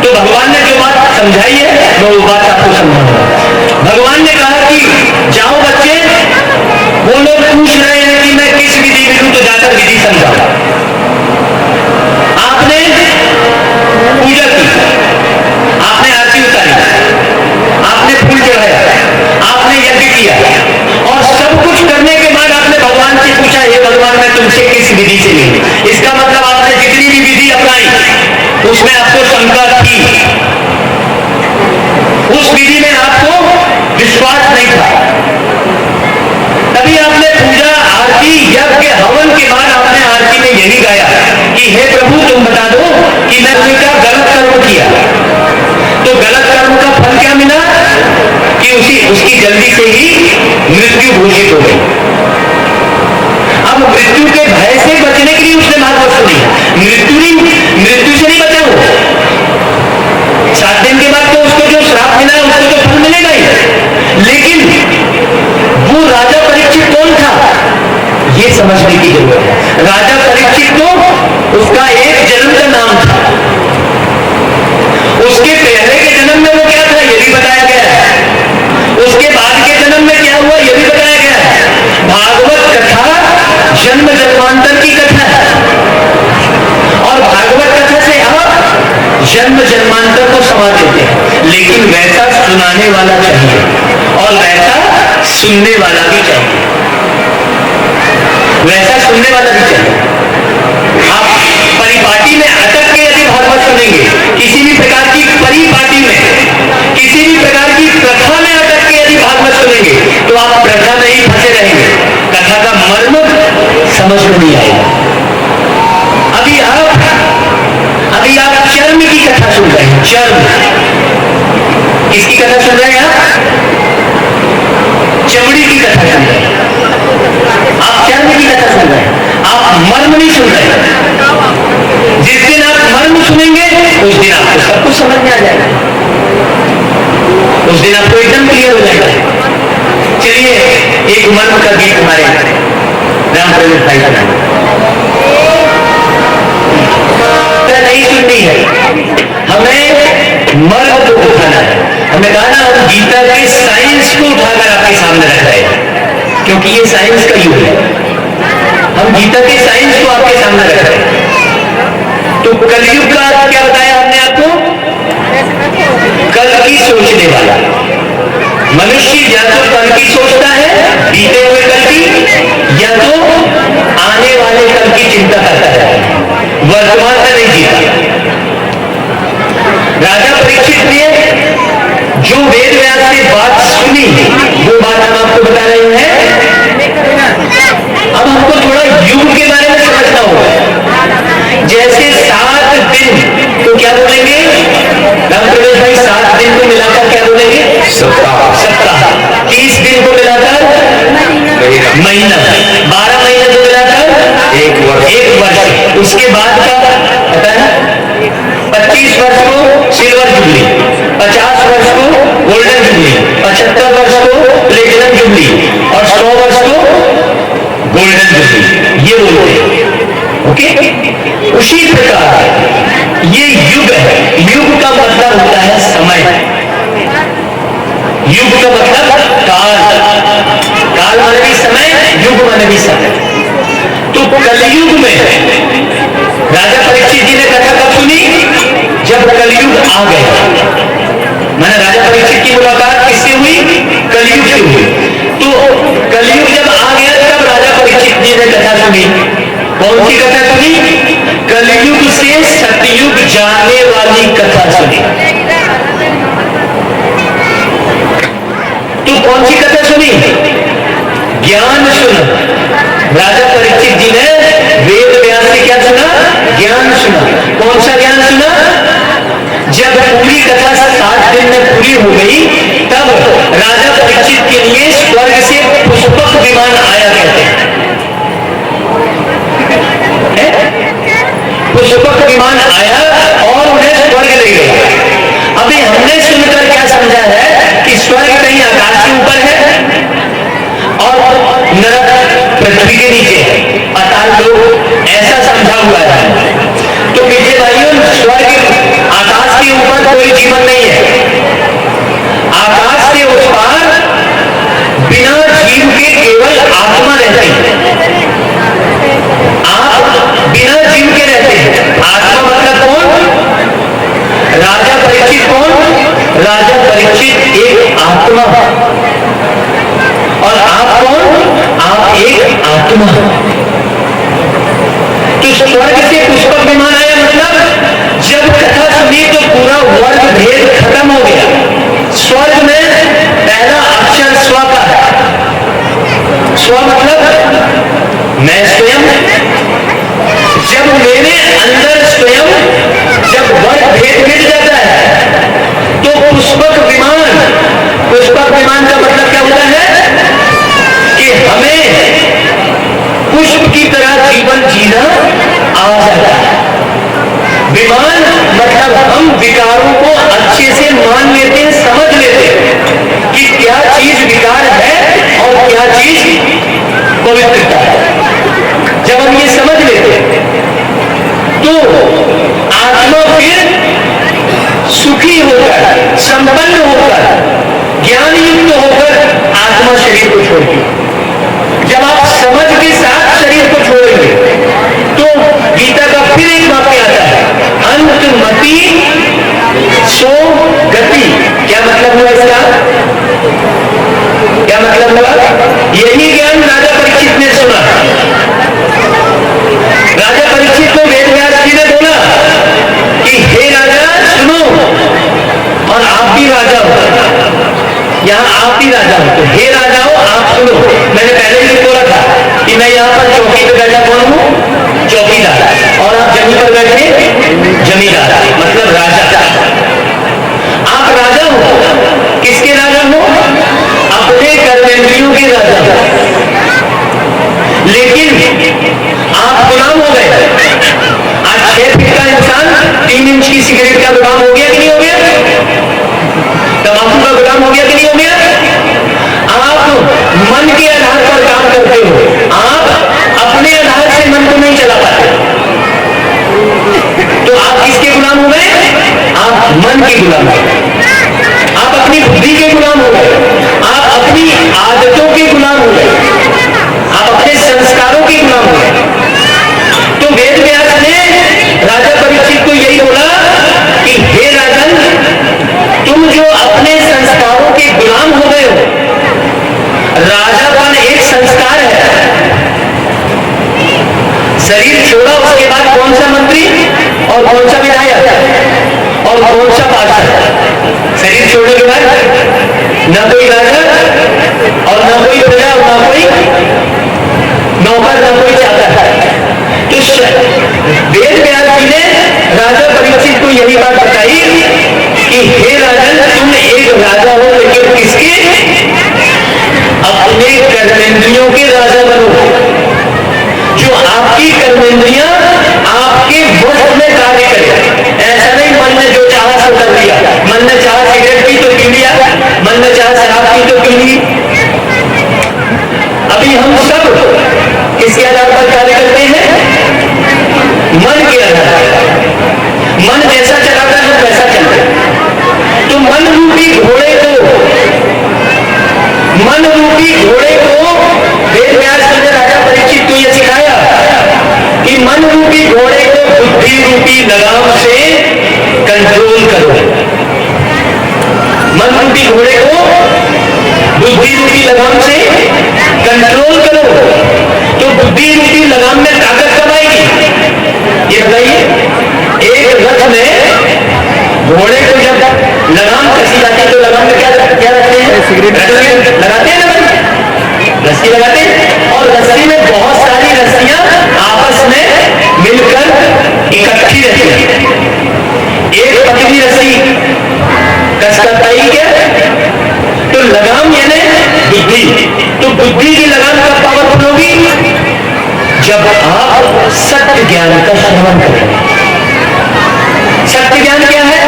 तो भगवान ने जो बात समझाई है मैं वो बात आपको समझाऊंगा। भगवान ने कहा कि जाओ बच्चे, वो लोग पूछ रहे हैं कि मैं किस विधि मिलूं, तो जाकर विधि समझाओ। आपने पूजा की, आपने आरती उतारी, आपने फूल चढ़ाया, आपने यज्ञ किया, और सब कुछ करने के बाद आपने भगवान से पूछा, हे भगवान मैं तुमसे किस विधि से मिलूं। इसका मतलब आपने जितनी भी विधि अपनाई उसमें आपको शंका थी, उस विधि में आपको विश्वास नहीं था, तभी आपने पूजा आरती यज्ञ हवन के बाद आपने आरती में यही गाया कि हे प्रभु तुम बता दो कि मैंने क्या गलत कर्म किया। तो गलत कर्म का फल क्या मिला कि उसकी जल्दी से ही मृत्यु घोषित हो गई। अब मृत्यु के भय से बचने के लिए उसने भागवत सुनी, मृत्यु से नहीं बचा वो। 7 दिन के बाद तो उसको जो श्राप मिला उसको तो फल मिलेगा ही, लेकिन वो राजा परीक्षित कौन था ये समझने की जरूरत है। राजा परीक्षित तो उसका एक जन्म का नाम था, उसके पहले के जन्म में वो क्या था ये भी बताया गया है, उसके बाद के जन्म में क्या हुआ ये भी बताया गया है। भागवत कथा जन्म जन्मांतर की कथा है, और भागवत कथा से आप जन्म जन्मांतर को समझ लेते हैं। लेकिन वैसा सुनाने वाला चाहिए और वैसा सुनने वाला भी चाहिए, वैसा सुनने वाला भी चाहिए। आप परिपाटी में अटक के यदि भागवत सुनेंगे, किसी भी प्रकार की परिपाटी में, किसी भी प्रकार की प्रथा में अटक के यदि भागवत सुनेंगे, तो आप प्रथा में ही फंसे रहेंगे, कथा का मर्म समझ में नहीं आएगा। अभी आप चर्म की कथा सुन रहे हैं। चर्म किसकी कथा सुन रहे हैं? आप चमड़ी की कथा सुन रहे हैं, आप चर्म की कथा सुन रहे हैं, आप मर्म नहीं सुन रहे हैं। जिस दिन आप मर्म सुनेंगे उस दिन आपको सब कुछ समझ में आ जाएगा, उस दिन आपको एकदम क्लियर हो जाएगा। चलिए एक मर्म का गीत हमारे राम प्रवेश भाई का नहीं सुननी है, हमें मर्म को उठाना है। हमें कहा ना, हम गीता के साइंस को उठाकर आपके सामने रख रहे हैं, क्योंकि ये साइंस का युग है। हम गीता के साइंस को आपके सामने रख रहे हैं। तो कलयुग का क्या बताया हमने आपको? कल की सोचने वाला मनुष्य या तो कल की सोचता है, बीते हुए कल की, या तो आने वाले कल की चिंता करता है, वर्तमान में नहीं जीता। राजा परीक्षित ने जो वेद व्यास से बात सुनी, वो बात हम आपको बता रहे हैं। अब हमको थोड़ा युग के बारे में समझना होगा। जैसे 7 दिन तो क्या बोलेंगे राम प्रवेश भाई? 7 दिन को मिलाकर क्या बोलेंगे? सप्ताह। 30 दिन को मिलाकर महीना, 12 महीने को मिलाकर एक वर्ष। उसके बाद का पता है, 25 वर्ष को सिल्वर जुबली, 50 वर्ष को गोल्डन जुबली, 75 वर्ष को प्लेटिनम जुबली और 100 वर्ष को गोल्डन जुबली, ये बोलते हैं। ओके, उसी प्रकार ये युग है। युग का मतलब होता है समय, युग का मतलब काल, काल माने भी समय, युग माने भी समय। तो कलयुग में राजा परीक्षित जी ने कथा कब सुनी? जब कलयुग आ गया। मैंने राजा परीक्षित की मुलाकात किससे हुई? कलयुग से हुई। तो कलयुग जब आ गया तब राजा परीक्षित जी ने कथा सुनी। कौन सी कथा सुनी? कलयुग से सतयुग जाने वाली कथा सुनी। तो कौन सी कथा सुनी? ज्ञान सुना। राजा परीक्षित जी ने वेद व्यास से क्या सुना? ज्ञान सुना। कौन सा ज्ञान सुना? जब पूरी कथा 7 दिन में पूरी हो गई, तब राजा परीक्षित के लिए स्वर्ग से पुष्पक विमान आया करते हैं। पुष्पक विमान आया और उन्हें स्वर्ग ले गया। अभी हमने सुनकर क्या समझा है कि स्वर्ग कहीं आकाश के ऊपर है और नरक पृथ्वी के नीचे है, पाताल लोक, ऐसा समझा हुआ है। तो मीठे भाइयों, स्वर्ग आकाश के ऊपर कोई जीवन नहीं है। आकाश के उस पार बिना जीव के केवल आत्मा रहती है। आप बिना जीव के रहते हैं। आत्मा मतलब कौन? राजा परीक्षित कौन? राजा परीक्षित एक आत्मा, और आप कौन? आप एक आत्मा। तो स्वर्ग से पुष्पक विमान आया, मतलब जब कथा सुनी तो पूरा वर्ग भेद खत्म हो गया। स्वर्ग में पहला अक्षर स्व का है। स्व मतलब मैं स्वयं। जब मेरे अंदर स्वयं, जब वर्ग भेद मिट जाता है तो पुष्पक विमान का मतलब क्या होता है कि हमें पुष्प की तरह जीवन जीना आ जाता है। विमान मतलब हम विकारों को अच्छे से मान लेते हैं, समझ लेते हैं कि क्या चीज विकार है और क्या चीज पवित्रता है। जब हम ये समझ लेते हैं तो आत्मा फिर सुखी होकर, संपन्न होकर, ज्ञान युक्त होकर आत्मा शरीर को छोड़ती है। जब आप समझ के साथ शरीर को छोड़ेंगे तो गीता का फिर एक वाक्य आता है, अंतमति सो गति। यहाँ आप ही राजा हो, तो हे राजाओ आप सुनो। मैंने पहले ही बोला था कि मैं यहाँ पर चौकी पे बैठा कौन हूँ? चौकीदार। और आप जमीन पर बैठे जमींदार, मतलब राजा। आप राजा हो, किसके राजा हो? अपने कर्मेंद्रियों के राजा हो। लेकिन आप गुलाम हो गए। आज 6 फीट का इंसान 3 इंच की सिगरेट का गुलाम हो गया कि नहीं हो गया? तंबाकू का गुलाम हो गया कि नहीं हो गया? आप मन के आधार पर काम करते हो, आप अपने आधार से मन को नहीं चला पाते, तो आप किसके गुलाम हो गए? आप मन के गुलाम हो गए, आप अपनी बुद्धि के गुलाम हो गए, आप अपनी आदतों के गुलाम हो गए, आप अपने संस्कारों के गुलाम हो गए। तो वेद व्यास ने राजा परीक्षित को यही बोला कि हे राजन, तुम जो अपने संस्कारों के गुलाम हो गए हो, राजापन एक संस्कार है। शरीर छोड़ा उसके बाद कौन सा मंत्री और कौन सा विधायक और कौन सा पार्षद? शरीर छोड़ने के बाद ना कोई राजा और ना कोई प्रजा और ना कोई नौकर, ना कोई चाकर। तो वेद व्यास जी ने राजा परीक्षित को यही बात बताई कि हे राजन, तुम एक राजा हो, लेकिन किसके? अपने कर्मेंद्रियों के राजा बनो। जो आपकी कर्मेंद्रियां आपके वश में कार्य करें। ऐसा नहीं मन ने जो चाहा सो कर दिया, मन ने चाहा सिगरेट पी तो पी लिया, मन ने चाहा शराब पी तो पी ली। अभी हम सब किसके आधार पर कार्य करते हैं? मन के आधार पर। मन जैसा चलाता है वैसा चलता है। तो मन रूपी घोड़े को वेद व्यास जी ने राजा परीक्षित को यह सिखाया कि मन रूपी घोड़े को बुद्धि रूपी लगाम से कंट्रोल करो। मन रूपी घोड़े को बुद्धि रूपी लगाम से कंट्रोल करो। तो बुद्धि रूपी लगाम में ताकत कब आएगी? ये बताइए। एक रथ में घोड़े को जब लगाम कसी जाती है तो लगाम में क्या रखते हैं? सिगरेट लगाते हैं ना, रस्सी लगाते हैं। और रस्सी में बहुत सारी रस्सियां आपस में मिलकर इकट्ठी रहती है। एक पतली रस्सी कस करता ही क्या? तो लगाम यानी बुद्धि। तो बुद्धि की लगाम कब पावरफुल होगी? जब आप सत्य ज्ञान का श्रवण करें। सत्य ज्ञान क्या है?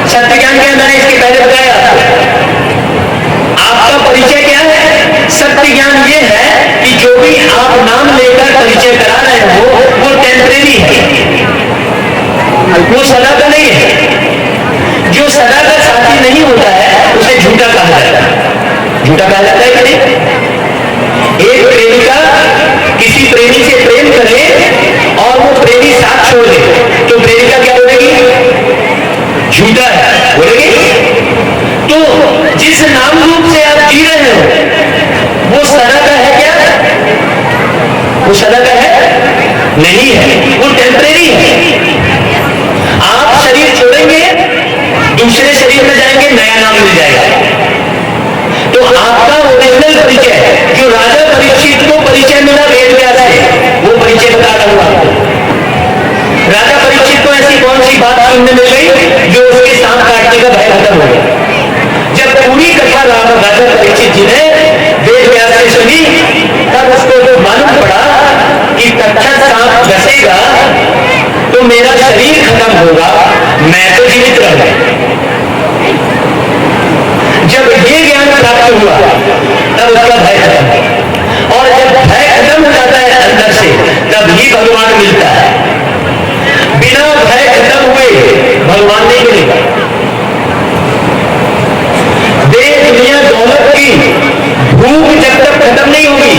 सत्य ज्ञान क्या है? मैंने इसके पहले बताया। आपका परिचय क्या है? सत्य ज्ञान ये है कि जो भी आप नाम लेकर परिचय करा रहे हो वो टेम्परेरी है, वो सदा का नहीं है। जो सदा का साथी नहीं होता है उसे झूठा कहा जाता है। झूठा कहा जाता है कि नहीं? एक प्रेमिका किसी प्रेमी से प्रेम करे और वो प्रेमी साथ छोड़ दे तो प्रेमिका क्या बोलेगी? झूठा है बोलेगी। तो जिस नाम रूप से आप जी रहे हो वो सदा का है क्या? वो सदा का है नहीं है, वो टेम्परेरी है। आप शरीर छोड़ेंगे, दूसरे शरीर में जाएंगे, नया नाम मिल जाएगा। तो आपका ओरिजिनल परिचय जो राजा परीक्षित को परिचय मिला वेद व्यास से, वो परिचय बता रहा हूं आपको। राजा परीक्षित को ऐसी कौन सी बात सुनने मिल गई जो उसके सांप काटने का भय खत्म हो गया? जब पूरी कथा राजा परीक्षित जी ने वेद व्यास से सुनी तब उसको तो मालूम पड़ा कि तत्क्षण सांप घसेगा तो मेरा शरीर खत्म होगा, मैं तो जीवित रहूंगा। जब ये ज्ञान प्राप्त हुआ तब उसका भय खत्म हुआ। और जब भय खत्म हो जाता है अंदर से तब ही भगवान मिलता है। बिना भय खत्म हुए भगवान नहीं मिलेगा। देश दुनिया दौलत की भूख जब तक खत्म नहीं होगी,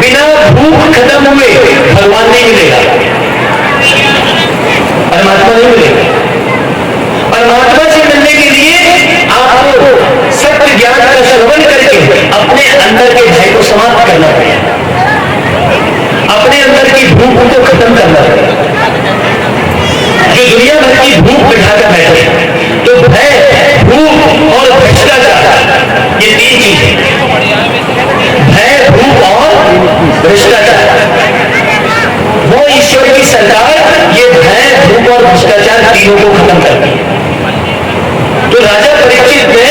बिना भूख खत्म हुए भगवान नहीं मिलेगा, परमात्मा नहीं मिलेगा। परमात्मा से मिलने के लिए आपको सत्य ज्ञान का श्रवण करके अपने अंदर के भय को समाप्त करना पड़ेगा, अपने अंदर की भूख को खत्म करना पड़ेगा। जो दुनिया भर की भूख बिठाकर बैठे तो भय भूख और भ्रष्टाचार, ये तीन चीजें, भय, भूख और भ्रष्टाचार, वो ईश्वर की सरकार ये भय, भूख और भ्रष्टाचार तीनों को खत्म करती है। तो राजा परीक्षित ने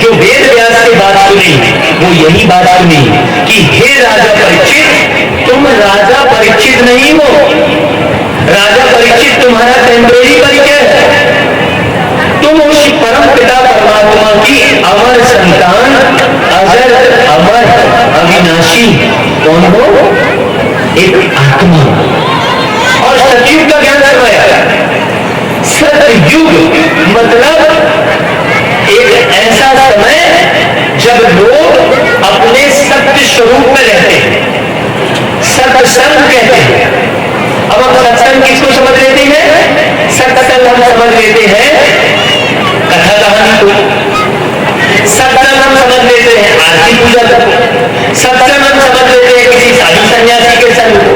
जो वेद व्यास की बात सुनी, वो यही बात सुनी कि हे राजा परीक्षित, तुम राजा परीक्षित नहीं हो, राजा परीक्षित तुम्हारा टेम्परेरी परिचय है, तुम उस परम पिता परमात्मा की अमर संतान, अजर अमर अविनाशी कौन हो? एक आत्मा। और सतयुग का ज्ञान करवाया। सतयुग मतलब एक ऐसा समय जब लोग अपने सत्य स्वरूप में रहते हैं, सत्संग कहते हैं। अब हम सत्संग किसको समझ लेते हैं? सत्संग हम समझ लेते हैं कथा कहानी को, सत्संग हम समझ लेते हैं आरती पूजा को, सत्संग हम समझ लेते हैं किसी साधु सन्यासी के संग को।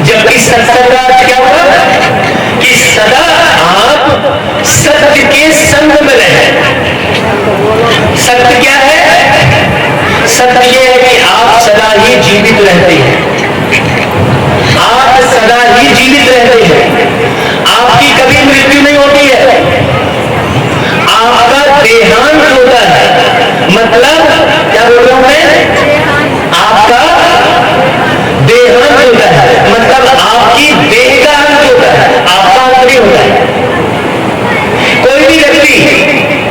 जबकि सत्संग का अर्थ क्या हुआ कि सदा आप सत्य के संग में रहें। सत्य क्या है? सत्य यह है कि आप सदा ही जीवित रहते हैं, आप सदा ही जीवित रहते हैं, आपकी कभी मृत्यु नहीं होती है, आपका देहांत होता है। मतलब क्या बोल रहा हूं मैं? आपका देहांत होता है, मतलब आपकी देह का अंत होता है, आपका अंत नहीं होता है। कोई भी व्यक्ति,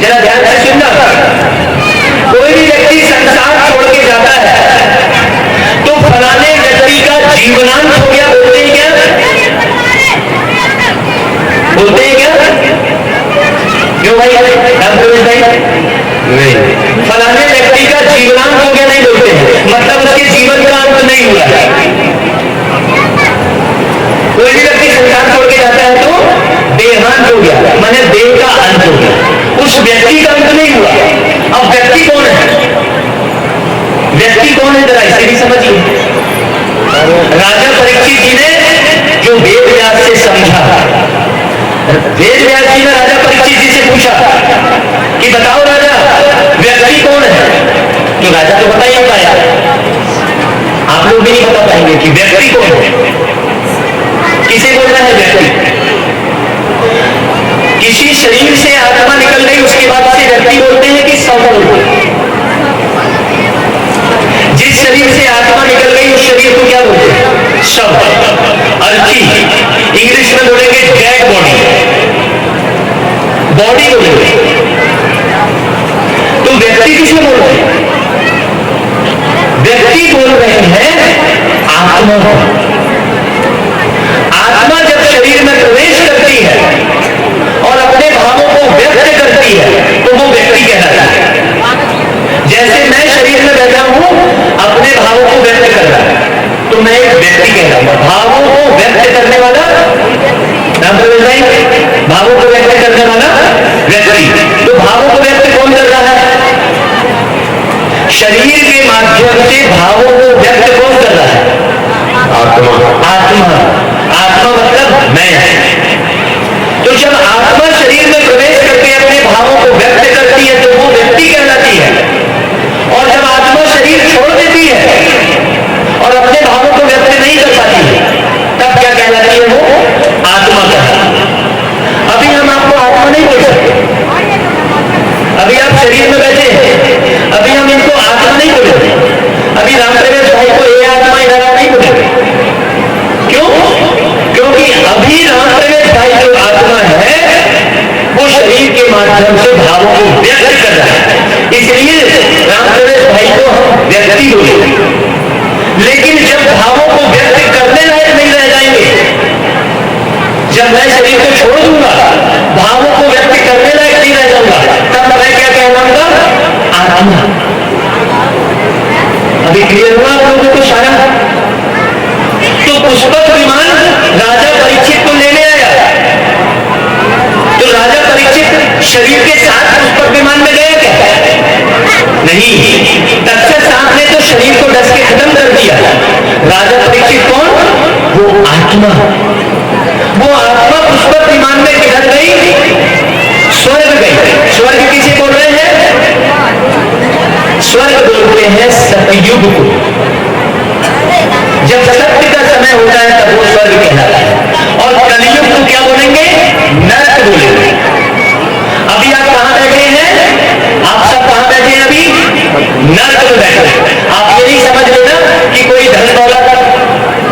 जरा ध्यान से सुनना, कोई भी व्यक्ति संसार छोड़ के जाता है तो फलाने व्यक्ति का जीवनांत हो गया बोलते हैं क्या? बोलते हैं क्या? क्यों भाई? नहीं, फलाने व्यक्ति का जीवनांत हो गया नहीं बोलते हैं, मतलब उसके जीवन का अंत नहीं हुआ है। कोई भी व्यक्ति संसार छोड़ के जाता है तो देहांत हो गया, माने देह का अंत हो गया, उस व्यक्ति का अंत नहीं हुआ। अब व्यक्ति कौन है? व्यक्ति कौन है जरा इसे भी समझिए। राजा परीक्षित जी ने जो वेद व्यास से समझा, वेद व्यास जी ने राजा परीक्षित जी से पूछा कि बताओ राजा, व्यक्ति कौन है? तो राजा तो बता ही नहीं पाया। आप लोग भी नहीं बता पाएंगे कि व्यक्ति कौन है। किसे बोलना है व्यक्ति? किसी शरीर से आत्मा निकल गई उसके बाद से व्यक्ति बोलते हैं कि शव बोलते हैं? जिस शरीर से आत्मा निकल गई उस शरीर को क्या बोलते हैं? शव, अर्थी, इंग्लिश में बोलेंगे डेड बॉडी, बॉडी बोलेंगे। तो व्यक्ति किसे बोल रहे हैं? व्यक्ति बोल रहे हैं आत्मा को। आत्मा जब शरीर में प्रवेश करती है और अपने भावों को व्यक्त करती है तो वो व्यक्ति कहलाता है। जैसे मैं शरीर में बैठा हूं, अपने भावों को व्यक्त कर रहा है तो मैं एक व्यक्ति कहलाऊंगा। भावों को व्यक्त करने वाला नाम भाई, भावों को व्यक्त करने वाला व्यक्ति। तो भावों को व्यक्त कौन कर रहा है? शरीर के माध्यम से भावों को व्यक्त कौन कर रहा है? आत्मा। आत्मा, आत्मा मतलब मैं। तो जब आत्मा शरीर में प्रवेश करके अपने भावों को व्यक्त करती है तो वो व्यक्ति कहलाती है, और जब आत्मा शरीर छोड़ देती है और अपने भावों को व्यक्त नहीं कर पाती है तब क्या कहलाती है? वो आत्मा कहलाती है। अभी हम आपको आत्मा नहीं बोल सकते, अभी आप शरीर में बैठे हैं, अभी हम इनको आत्मा नहीं बोलेंगे, अभी राम प्रवेश भाई को ये आत्मा इधर नहीं बोलेंगे। क्यों? क्योंकि अभी राम प्रवेश भाई जो आत्मा है वो शरीर के माध्यम से भावों को व्यक्त कर रहा है, इसलिए राम प्रवेश भाई को हम व्यक्ति बोलेंगे। लेकिन जब भावों को व्यक्त करने लायक नहीं रह जाएंगे, जब मैं शरीर को छोड़ दूंगा, भावों को व्यक्त करने लायक नहीं रह जाऊंगा, तब मैं क्या कहलाऊंगा? आत्मा। अभी क्लियर हुआ आप लोगों को सारा? तो पुष्पक विमान राजा परीक्षित को लेने आया, तो राजा परीक्षित शरीर के साथ पुष्पक विमान में गए क्या? नहीं, तक्षक सांप ने तो शरीर को डस के खत्म कर दिया। राजा परीक्षित कौन? वो आत्मा। वो आत्मा पुष्पक विमान में किधर गई? स्वर्ग गई। स्वर्ग किसे बोलते हैं सतयुग को। जब सत्य का समय होता है तब वो स्वर्ग कहलाता है, और कलयुग को क्या बोलेंगे? नरक बोलेंगे। अभी आप कहां बैठे हैं? आप सब कहां बैठे हैं? अभी नरक में बैठे हैं। आप ये नहीं समझ लेना कि कोई धन दौलत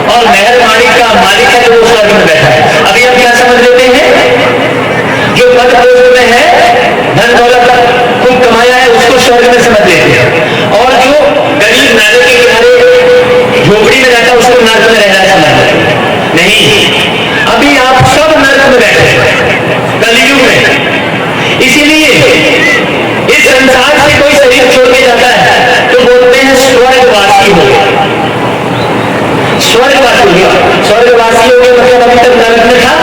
और मेहर मालिक का मालिक है तो वो स्वर्ग में बैठा है। अभी आप क्या समझ लेते हैं? जो पद पोस्ट में है, धन दौलत खूब कमाया है, उसको स्वर्ग में समझ लेते हैं, और जो गरीब नाले के किनारे झोपड़ी में रहता है उसको नरक में रहना समझ लेते हैं। नहीं, अभी आप सब नरक में बैठे हैं कलयुग में। इसीलिए इस संसार से कोई शरीर छोड़ के जाता है तो बोलते हैं स्वर्गवासी हो गया, स्वर्गवासी हो गया। स्वर्गवासी हो गया मतलब अभी तक नरक में था,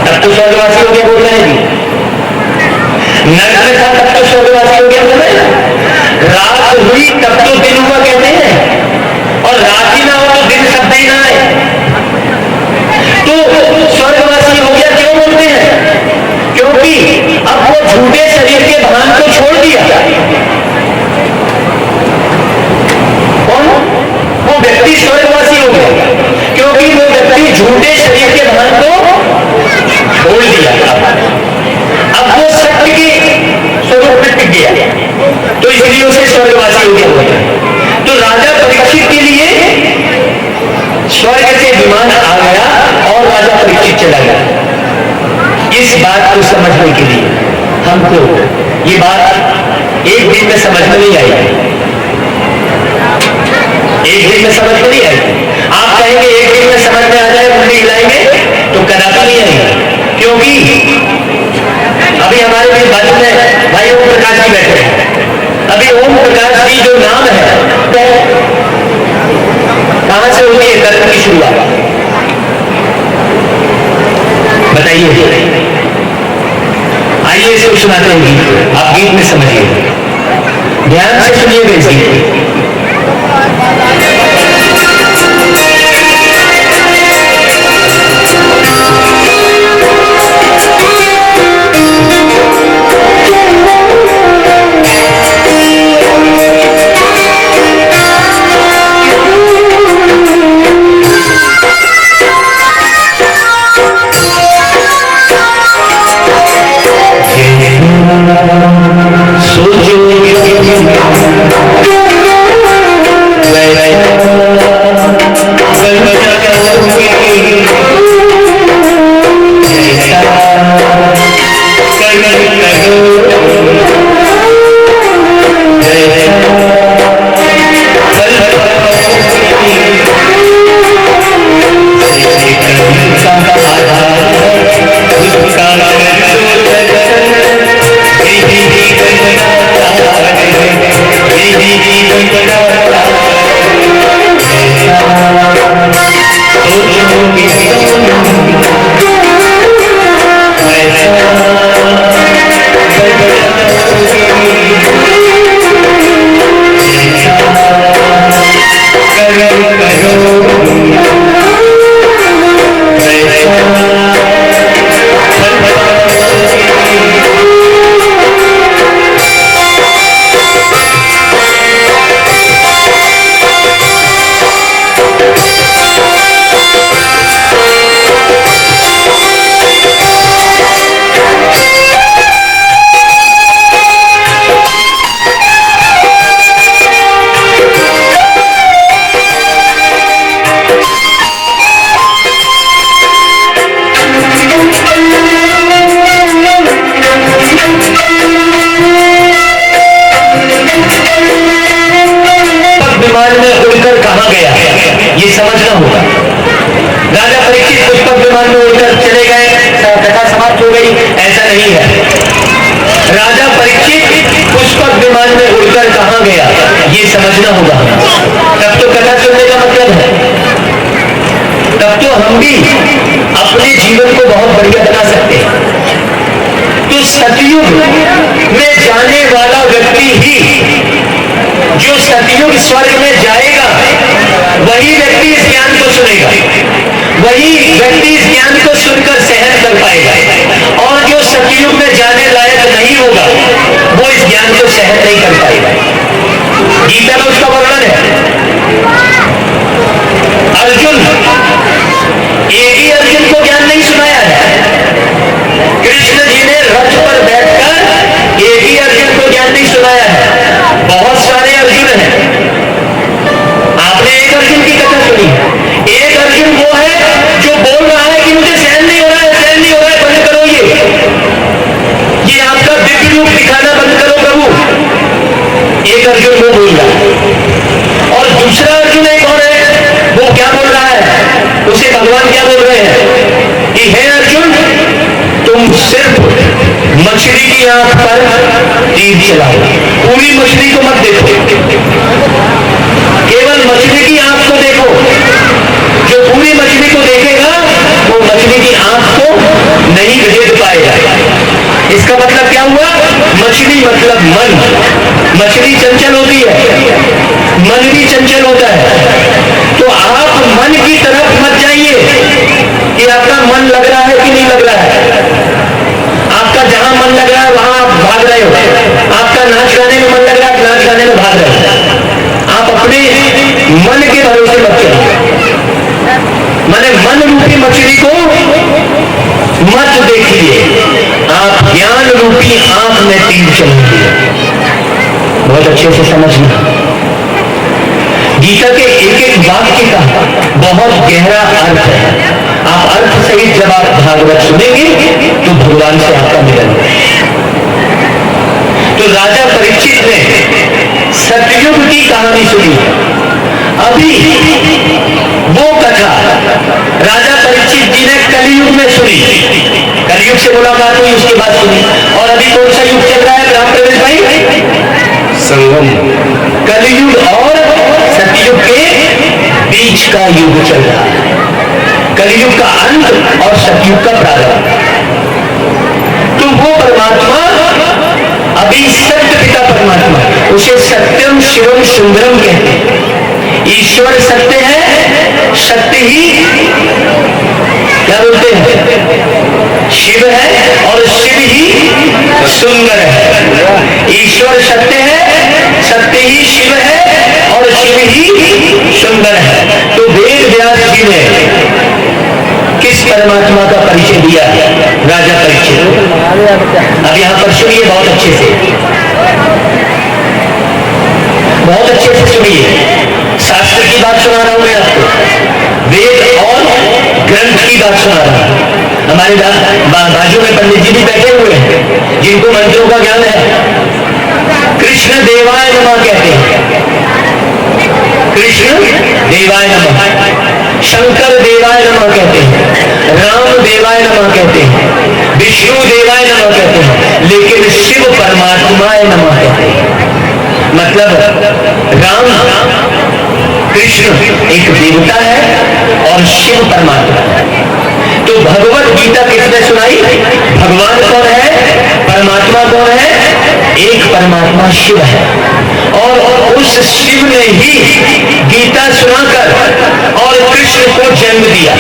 तब तो स्वर्गवासी हो गया बोल रहे हैं। नरक में था तब तो स्वर्गवासी हो गया बोल रहे हैं। रात हुई तब तो दिन हुआ कहते हैं, और रात ही ना हो तो दिन शब्द ही ना आए। तो स्वर्गवासी हो गया क्यों बोलते हैं? क्योंकि अब वो झूठे शरीर के भान को छोड़ दिया। कौन? वो व्यक्ति स्वर्गवासी हो गया क्योंकि वो व्यक्ति झूठे शरीर के भान को छोड़ दिया। अब वो सत्य के स्वरूप में टिक गया, तो इसलिए उसे स्वर्गवासी हो गया। तो राजा परीक्षित के लिए स्वर्ग से विमान आ गया और राजा परीक्षित चला गया। इस बात को समझने के लिए हमको ये बात एक दिन में समझ में नहीं आई, एक दिन में समझ में नहीं आई। आप कहेंगे एक दिन में समझ में आ जाए, मुंडी हिलाएंगे, तो कदापि नहीं आएगी। क्योंकि अभी हमारे बीच बाजू में भाई ओम प्रकाश जी बैठे हैं। अभी ओम प्रकाश जी जो नाम है कहां से होती है तर्क की शुरुआत? बताइए। आइए इसे सुनाते हैं गीत, आप गीत में समझिए, ध्यान से सुनिएगा इस गीत। समझना होगा। तब तो कथा सुनने का मतलब है, तब तो हम भी अपने जीवन को बहुत बढ़िया बना सकते हैं। तो सतयुग में जाने वाला व्यक्ति ही, जो सतयुग स्वर्ग में जाएगा, वही व्यक्ति इस ज्ञान को सुनेगा। वही व्यक्ति इस ज्ञान को सुनकर सहन कर पाएगा, और जो सतयुग में जाने लायक नहीं होगा वो इस ज्ञान को सहन नहीं कर पाएगा। गीता में उसका वर्णन है। अर्जुन, एक ही अर्जुन को ज्ञान नहीं सुनाया है। कृष्ण जी ने रथ पर बैठकर एक ही अर्जुन को ज्ञान नहीं सुनाया है, बहुत सारे अर्जुन हैं। आपने एक अर्जुन की कथा सुनी, एक अर्जुन वो है जो बोल रहा है कि मुझे सहन नहीं हो रहा है, सहन नहीं हो रहा है, बंद करो ये आपका दिव्य रूप दिखाना बंद करो प्रभु। एक अर्जुन वो बोल रहा है, और दूसरा अर्जुन एक और है, वो क्या बोल रहा है, उसे भगवान क्या बोल रहे हैं कि हे अर्जुन, तुम सिर्फ मछली की आंख पर तीर चलाओ, पूरी मछली को मत देखो, केवल मछली की आंख को देखो। जो पूरी मछली को देखेगा वो मछली की आंख को नहीं भेद पाएगा। इसका मतलब क्या हुआ, मछली मतलब मन, मछली चंचल होती है, मन भी चंचल होता है। तो आप मन की तरफ मत जाइए कि आपका मन लग रहा है कि नहीं लग रहा है। आपका जहां मन लग रहा है वहां आप भाग रहे हो, आपका नाच गाने में मन लग रहा है, नाच गाने में भाग रहे हो। आप अपने मन के भरोसे मत चलिए, माने मन रूपी मछली को मत देखिए, आप ज्ञान रूपी आंख में तीर चलाइए। बहुत अच्छे से समझना, गीता के एक एक वाक्य का बहुत गहरा अर्थ है। आप अर्थ सहित जब आप भागवत सुनेंगे तो भगवान से आपका मिलन होगा। तो राजा परीक्षित ने सतयुग की कहानी सुनी। अभी वो कथा राजा परीक्षित जी ने कलयुग में सुनी, कलयुग से मुलाकात हुई, उसके बाद सुनी। और अभी कौन सा युग चल रहा है ग्राम प्रवेश भाई? संगम। कलयुग और सतयुग के बीच का युग चल रहा है, कलयुग का अंत और सतयुग का प्रारंभ। तो वो परमात्मा अभी सत्य पिता परमात्मा, उसे सत्यम शिवम सुंदरम कहते हैं। ईश्वर सत्य है, सत्य ही क्या बोलते हैं, शिव है, और शिव ही सुंदर है। ईश्वर सत्य है, सत्य ही शिव है, और शिव ही सुंदर है। तो वेद व्यास जी ने किस परमात्मा का परिचय दिया राजा परीक्षित? अब यहां पर सुनिए बहुत अच्छे से, बहुत अच्छे से सुनिए। शास्त्र की बात सुना रहा हूं मैं आपको, वेद और ग्रंथ की बात सुना रहा हूं। हमारे बाजू में पंडित जी भी बैठे हुए हैं जिनको मंत्रों का ज्ञान है। कृष्ण देवाय नमः कहते हैं, कृष्ण देवाय नमः, शंकर देवाय नमः कहते हैं, राम देवाय नमः कहते हैं, विष्णु देवाय नमः कहते हैं, लेकिन शिव परमात्माय नमः कहते हैं। मतलब राम कृष्ण एक देवता है और शिव परमात्मा है। तो भगवत गीता किसने सुनाई? भगवान कौन है, परमात्मा कौन है? एक परमात्मा शिव है, और उस शिव ने ही गीता सुनाकर और कृष्ण को जन्म दिया।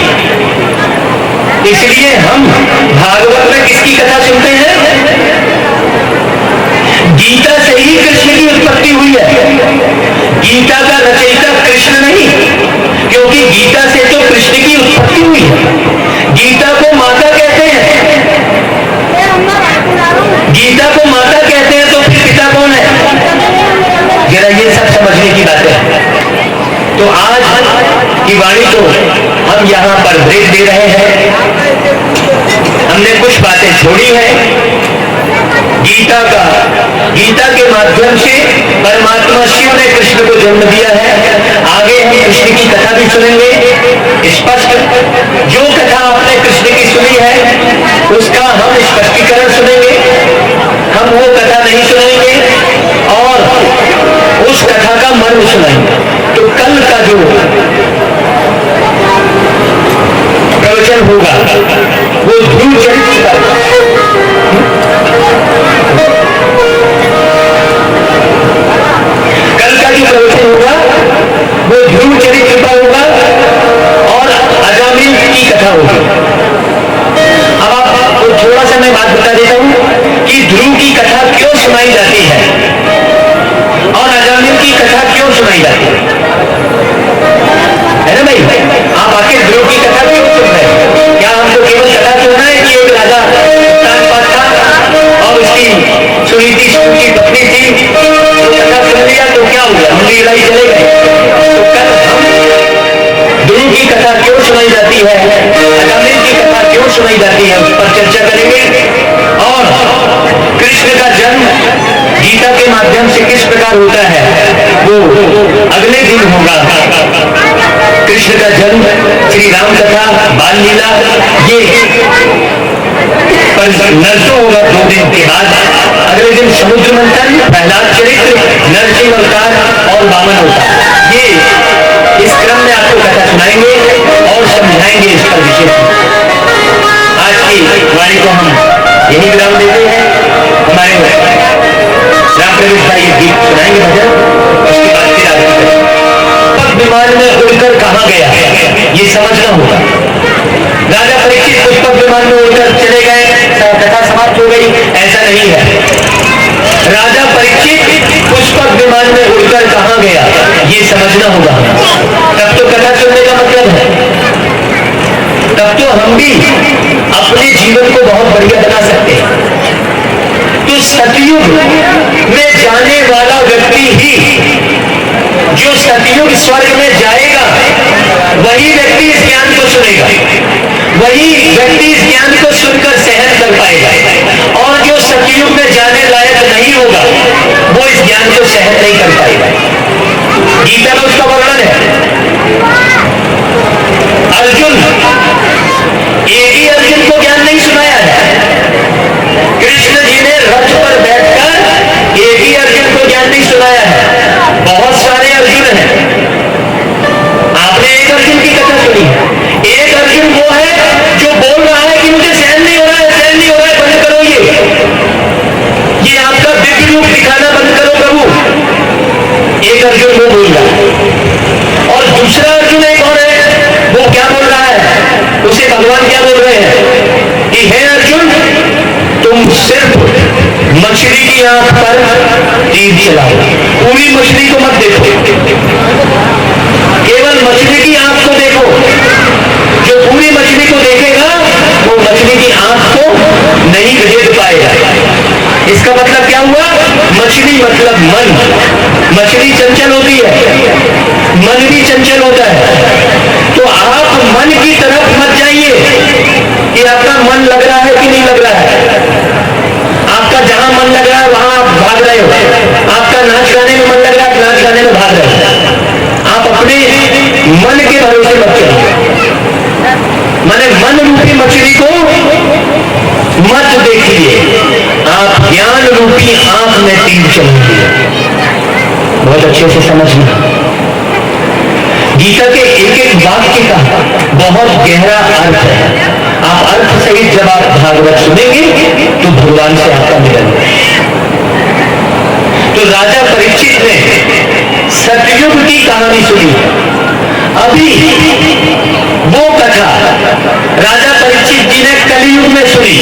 इसलिए हम भागवत में किसकी कथा सुनते हैं? गीता से ही कृष्ण की उत्पत्ति हुई है। गीता का रचयिता कृष्ण नहीं, क्योंकि गीता से तो कृष्ण की उत्पत्ति हुई है। गीता को माता कहते हैं, गीता को माता कहते हैं, तो फिर पिता कौन है? जरा ये सब समझने की बात है। तो आज की वाणी को हम यहाँ पर ब्रेक दे रहे हैं। हमने कुछ बातें छोड़ी हैं। गीता के माध्यम से परमात्मा शिव ने कृष्ण को जन्म दिया है। आगे हम कृष्ण की कथा भी सुनेंगे। स्पष्ट जो कथा आपने कृष्ण की सुनी है उसका हम स्पष्टीकरण सुनेंगे। हम वो कथा नहीं सुनेंगे और उस कथा का मर्म सुनाएंगे। तो कल का जो प्रवचन होगा वो ध्रुव चरित्र का, कल का जो प्रवचन होगा वो ध्रुव चरित्र का होगा और अजामिल थोड़ा सा मैं बात बता देता हूं कि ध्रुव की कथा क्यों सुनाई जाती है और अजामिल की कथा क्यों सुनाई जाती है ना भाई? आप आखिर ध्रुव की कथा क्यों सुन रहे हैं? क्या हमको केवल कथा सुनना है कि एक राजा उत्तानपाद था और उसकी सुनीति की पत्नी थी, तो कथा सुन लिया तो क्या हो गया, हम भी लड़ाई चले गए? तो कल हम ध्रुव की कथा क्यों सुनाई जाती है, अजामिल की कथा क्यों सुनाई जाती है, उस पर चर्चा करेंगे। और कृष्ण का जन्म गीता के माध्यम से किस प्रकार होता है वो अगले दिन होगा। कृष्ण का जन्म, श्री राम कथा, बाल लीला, ये नरसों होगा 2 दिन के बाद। अगले दिन समुद्र मंथन, प्रहलाद चरित्र, नरसिंह अवतार और वामन अवतार, ये इस क्रम में आपको कथा सुनाएंगे और समझाएंगे इस पर विशेष। आज की वाणी को हम यही विराम देते हैं। हमारे राम प्रवेश भाई गीत सुनाएंगे भजन, उसके बाद फिर आगे करेंगे। पग विमान में उड़कर कहां गया ये समझना होगा। राजा परीक्षित पुष्पक विमान में उड़कर चले गए, कथा समाप्त हो गई, ऐसा नहीं है। राजा परीक्षित पुष्पक विमान में उड़कर कहां गया ये समझना होगा। तब तो कथा सुनने का मतलब है, तब तो हम भी अपने जीवन को बहुत बढ़िया बना सकते हैं। तो सतयुग में जाने वाला व्यक्ति ही, जो सतयुग स्वर्ग में जाएगा, वही व्यक्ति इस ज्ञान को सुनेगा, वही व्यक्ति इस ज्ञान को सुनकर सहन कर पाएगा। और जो सतयुग में जाने लायक नहीं होगा वो इस ज्ञान को सहन नहीं कर पाएगा। गीता में उसका वर्णन है। अर्जुन, एक ही अर्जुन को ज्ञान नहीं सुनाया है। कृष्ण जी ने रथ पर बैठकर एक ही अर्जुन को ज्ञान नहीं सुनाया है, बहुत सारे अर्जुन हैं। आपने एक अर्जुन की कथा सुनी है। एक अर्जुन वो है जो बोल रहा है कि मुझे सहन नहीं हो रहा है, सहन नहीं हो रहा है, बंद करो ये आपका दिव्य रूप दिखाना बंद करो प्रभु। एक अर्जुन वो बोल रहा है। और दूसरा अर्जुन एक और है, वो क्या बोल रहा है, उसे भगवान क्या बोल रहे हैं कि हे अर्जुन, तुम सिर्फ मछली की आंख पर तीर चलाओ, पूरी मछली को मत देखो, केवल मछली की आंख को देखो। जो पूरी मछली को देखेगा वो मछली की आंख को नहीं भेद पाएगा। इसका मतलब क्या हुआ? मछली मतलब मन। मछली चंचल होती है, मन भी चंचल होता है। तो आप मन की तरफ मत जाइए कि आपका मन लग रहा है कि नहीं लग रहा है। आपका जहां मन लग रहा है वहां आप भाग रहे हो। आपका नाच गाने में मन लग रहा है, नाच गाने में भाग रहे हो। आप अपने मन के भरोसे मत चलिए, माने मन रूपी मछली को मत देखिए, आप ज्ञान रूपी आंख में तीर चलाइए। बहुत अच्छे से समझना, गीता के एक एक वाक्य का बहुत गहरा अर्थ है। आप अर्थ सहित जब आप भागवत सुनेंगे तो भगवान से आपका मिलन। तो राजा परीक्षित ने सतयुग की कहानी सुनी। अभी वो कथा राजा परीक्षित जी ने कलयुग में सुनी,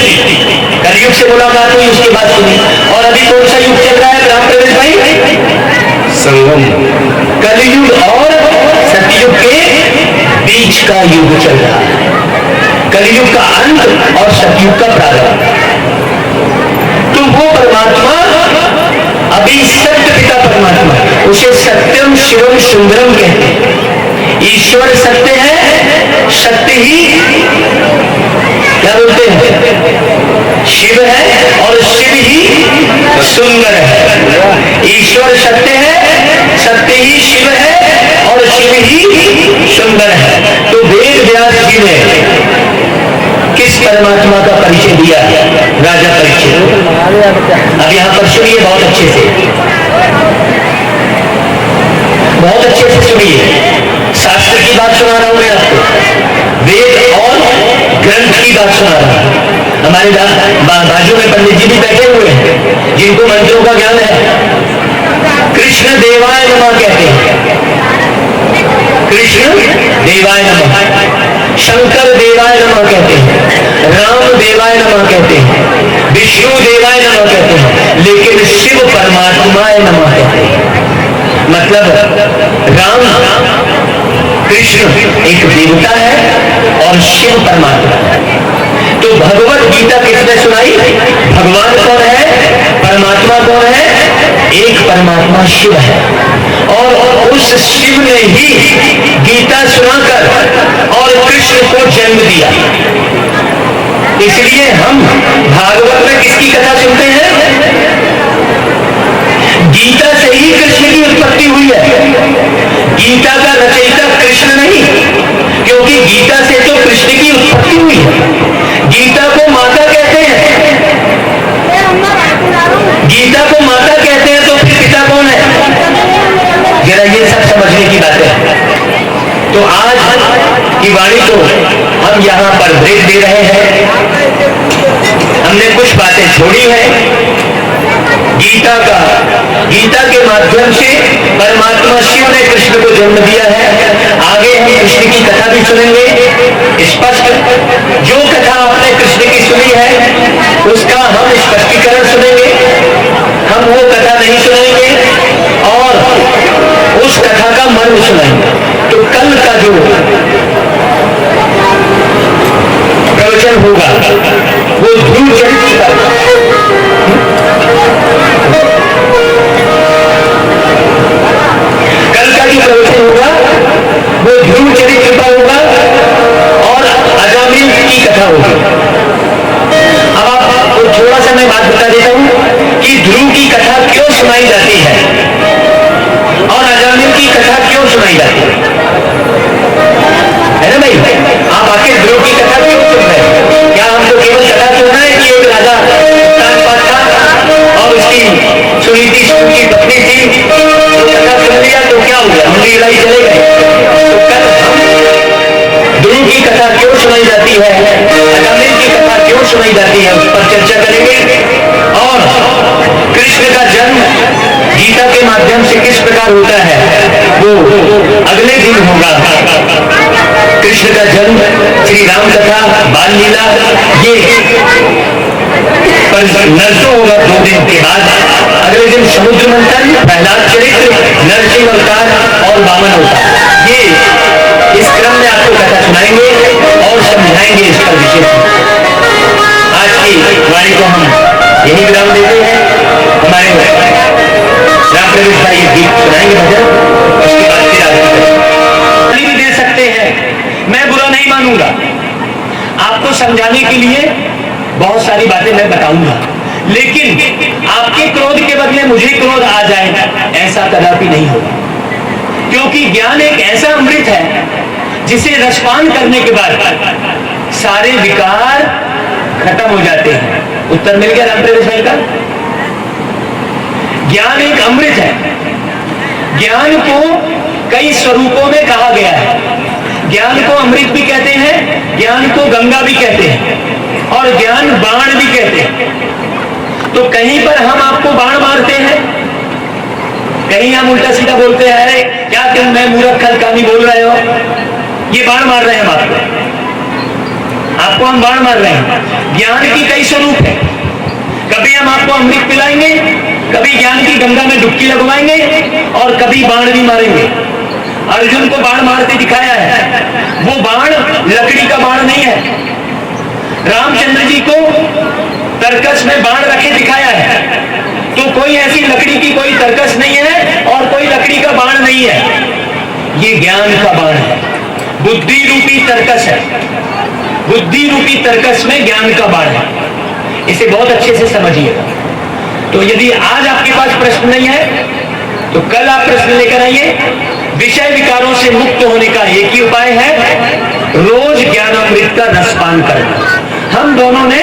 कलयुग से मुलाकात हुई, उसके बाद सुनी। और अभी कौन सा युग चल रहा है राम प्रवेश भाई? संगम। कलयुग और सतयुग के बीच का युग चल रहा है। कलयुग का अंत और सतयुग का प्रारंभ। तो वो परमात्मा अभी सत्य पिता परमात्मा, उसे सत्यम शिवम सुंदरम कहते हैं। ईश्वर सत्य है, सत्य ही क्या बोलते हैं, शिव है, और शिव ही सुंदर है। ईश्वर सत्य है, सत्य ही शिव है, और शिव ही सुंदर है। तो वेद व्यास जी ने किस परमात्मा का परिचय दिया? राजा परीक्षित। अब यहां पर सुनिए बहुत अच्छे से, बहुत अच्छे से सुनिए। शास्त्र की बात सुना रहा हूं मैं आपको, वेद और ग्रंथ की बात सुना रहा हूं। हमारे बाजू में पंडित जी भी बैठे हुए हैं जिनको मंत्रों का ज्ञान है। कृष्ण देवाय नमः कहते हैं, कृष्ण देवाय नमः, शंकर देवाय नमः कहते हैं, राम वासुदेवाय नमः कहते हैं, विष्णु देवाय नमः कहते हैं, लेकिन शिव परमात्माय नमः कहते हैं। मतलब राम कृष्ण एक देवता है और शिव परमात्मा है। तो भगवत गीता किसने सुनाई? भगवान कौन है? परमात्मा कौन है? एक परमात्मा शिव है। और उस शिव ने ही गीता सुनाकर और कृष्ण को जन्म दिया। इसलिए हम भागवत में किसकी कथा सुनते हैं? गीता से ही कृष्ण की उत्पत्ति हुई है। गीता का रचयिता कृष्ण नहीं, क्योंकि गीता से तो कृष्ण की उत्पत्ति हुई है। गीता को माता कहते हैं, गीता को माता कहते हैं, तो फिर पिता कौन है? जरा ये सब समझने की बात है। तो आज की वाणी को हम यहां पर ब्रेक दे रहे हैं। हमने कुछ बातें छोड़ी हैं गीता के माध्यम से परमात्मा शिव ने कृष्ण को जन्म दिया है। आगे हम कृष्ण की कथा भी सुनेंगे। स्पष्ट जो कथा आपने कृष्ण की सुनी है उसका हम स्पष्टीकरण सुनेंगे। हम वो कथा नहीं सुनेंगे और उस कथा का मर्म सुनेंगे। तो कल का जो प्रवचन होगा वो ध्रुव चरित्र का प्रवचन होगा, वो ध्रुव चरित्र का होगा और अजामिल की कथा होगी। अब आपको थोड़ा सा मैं बात बता देता हूं कि ध्रुव की कथा क्यों सुनाई जाती है और अजामिल की कथा क्यों सुनाई जाती है ना भाई? आप आखिर ध्रुव की कथा क्यों सुन रहे हैं? क्या हमको केवल कथा सुनना है कि एक राजा था और उसकी सुनीति की पत्नी थी, कथा सुन लिया तो क्या हो गया, हम लड़ाई चले गए? तो कल हम ध्रुव की कथा क्यों सुनाई जाती है, अजामिल की कथा क्यों सुनाई जाती है, उस पर चर्चा करेंगे। और कृष्ण का जन्म गीता के माध्यम से किस प्रकार होता है वो अगले दिन होगा। कृष्ण का जन्म, श्री राम कथा, बाल लीला, ये नरसों होगा 2 दिन के बाद। अगले दिन समुद्र मंथन, प्रहलाद चरित्र, नरसिंह अवतार और वामन अवतार। ये इस क्रम में आपको कथा सुनाएंगे और समझाएंगे इस पर विशेष। आज की वाणी को हम यही विराम देते हैं। हमारे राम प्रवेश भाई ये गीत सुनाएंगे भजन, उसके बाद फिर आगे भी दे सकते हैं। मैं बुरा नहीं मानूंगा, आपको समझाने के लिए बहुत सारी बातें मैं बताऊंगा, लेकिन आपके क्रोध के बदले मुझे क्रोध आ जाए ऐसा कदापि नहीं होगा। क्योंकि ज्ञान एक ऐसा अमृत है जिसे रसपान करने के बाद सारे विकार खत्म हो जाते हैं। उत्तर मिल गया राम प्रवेश भाई का? ज्ञान एक अमृत है। ज्ञान को कई स्वरूपों में कहा गया है। ज्ञान को अमृत भी कहते हैं, ज्ञान को गंगा भी कहते हैं और ज्ञान बाण भी कहते हैं। तो कहीं पर हम आपको बाण मारते हैं, कहीं हम उल्टा सीधा बोलते हैं, अरे क्या तुम मैं मूर्ख खलकामी बोल रहे हो, ये बाण मार रहे हैं हम आपको हम बाण मार रहे हैं। ज्ञान की कई स्वरूप है। कभी हम आपको अमृत पिलाएंगे, कभी ज्ञान की गंगा में डुबकी लगवाएंगे और कभी बाण भी मारेंगे। अर्जुन को बाण मारते दिखाया है, वो बाण लकड़ी का बाण नहीं है। रामचंद्र जी को तरकस में बाण रखे दिखाया है, तो कोई ऐसी लकड़ी की कोई तरकस नहीं है और कोई लकड़ी का बाण नहीं है। ये ज्ञान का बाण है, बुद्धि रूपी तरकस है। बुद्धि रूपी तरकस में ज्ञान का बाण है। इसे बहुत अच्छे से समझिएगा। तो यदि आज आपके पास प्रश्न नहीं है तो कल आप प्रश्न लेकर आइए। विषय विकारों से मुक्त होने का एक ही उपाय है, रोज ज्ञानामृत का रसपान करना। हम दोनों ने,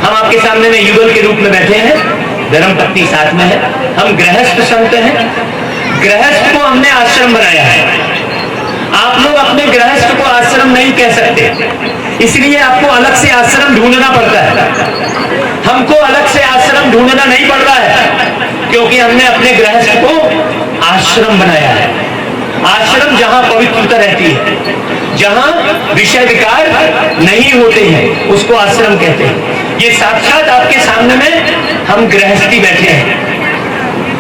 हम आपके सामने में युगल के रूप में बैठे हैं, धर्मपत्नी साथ में है, हम गृहस्थ संत हैं। गृहस्थ को हमने आश्रम बनाया है। आप लोग अपने गृहस्थ को आश्रम नहीं कह सकते, इसलिए आपको अलग से आश्रम ढूंढना पड़ता है। हमको अलग से आश्रम ढूंढना नहीं पड़ रहा है, क्योंकि हमने अपने गृहस्थ को आश्रम बनाया है। आश्रम जहां पवित्रता रहती है, जहां विषय विकार नहीं होते हैं, उसको आश्रम कहते हैं। ये साक्षात आपके सामने में हम गृहस्थी बैठे हैं,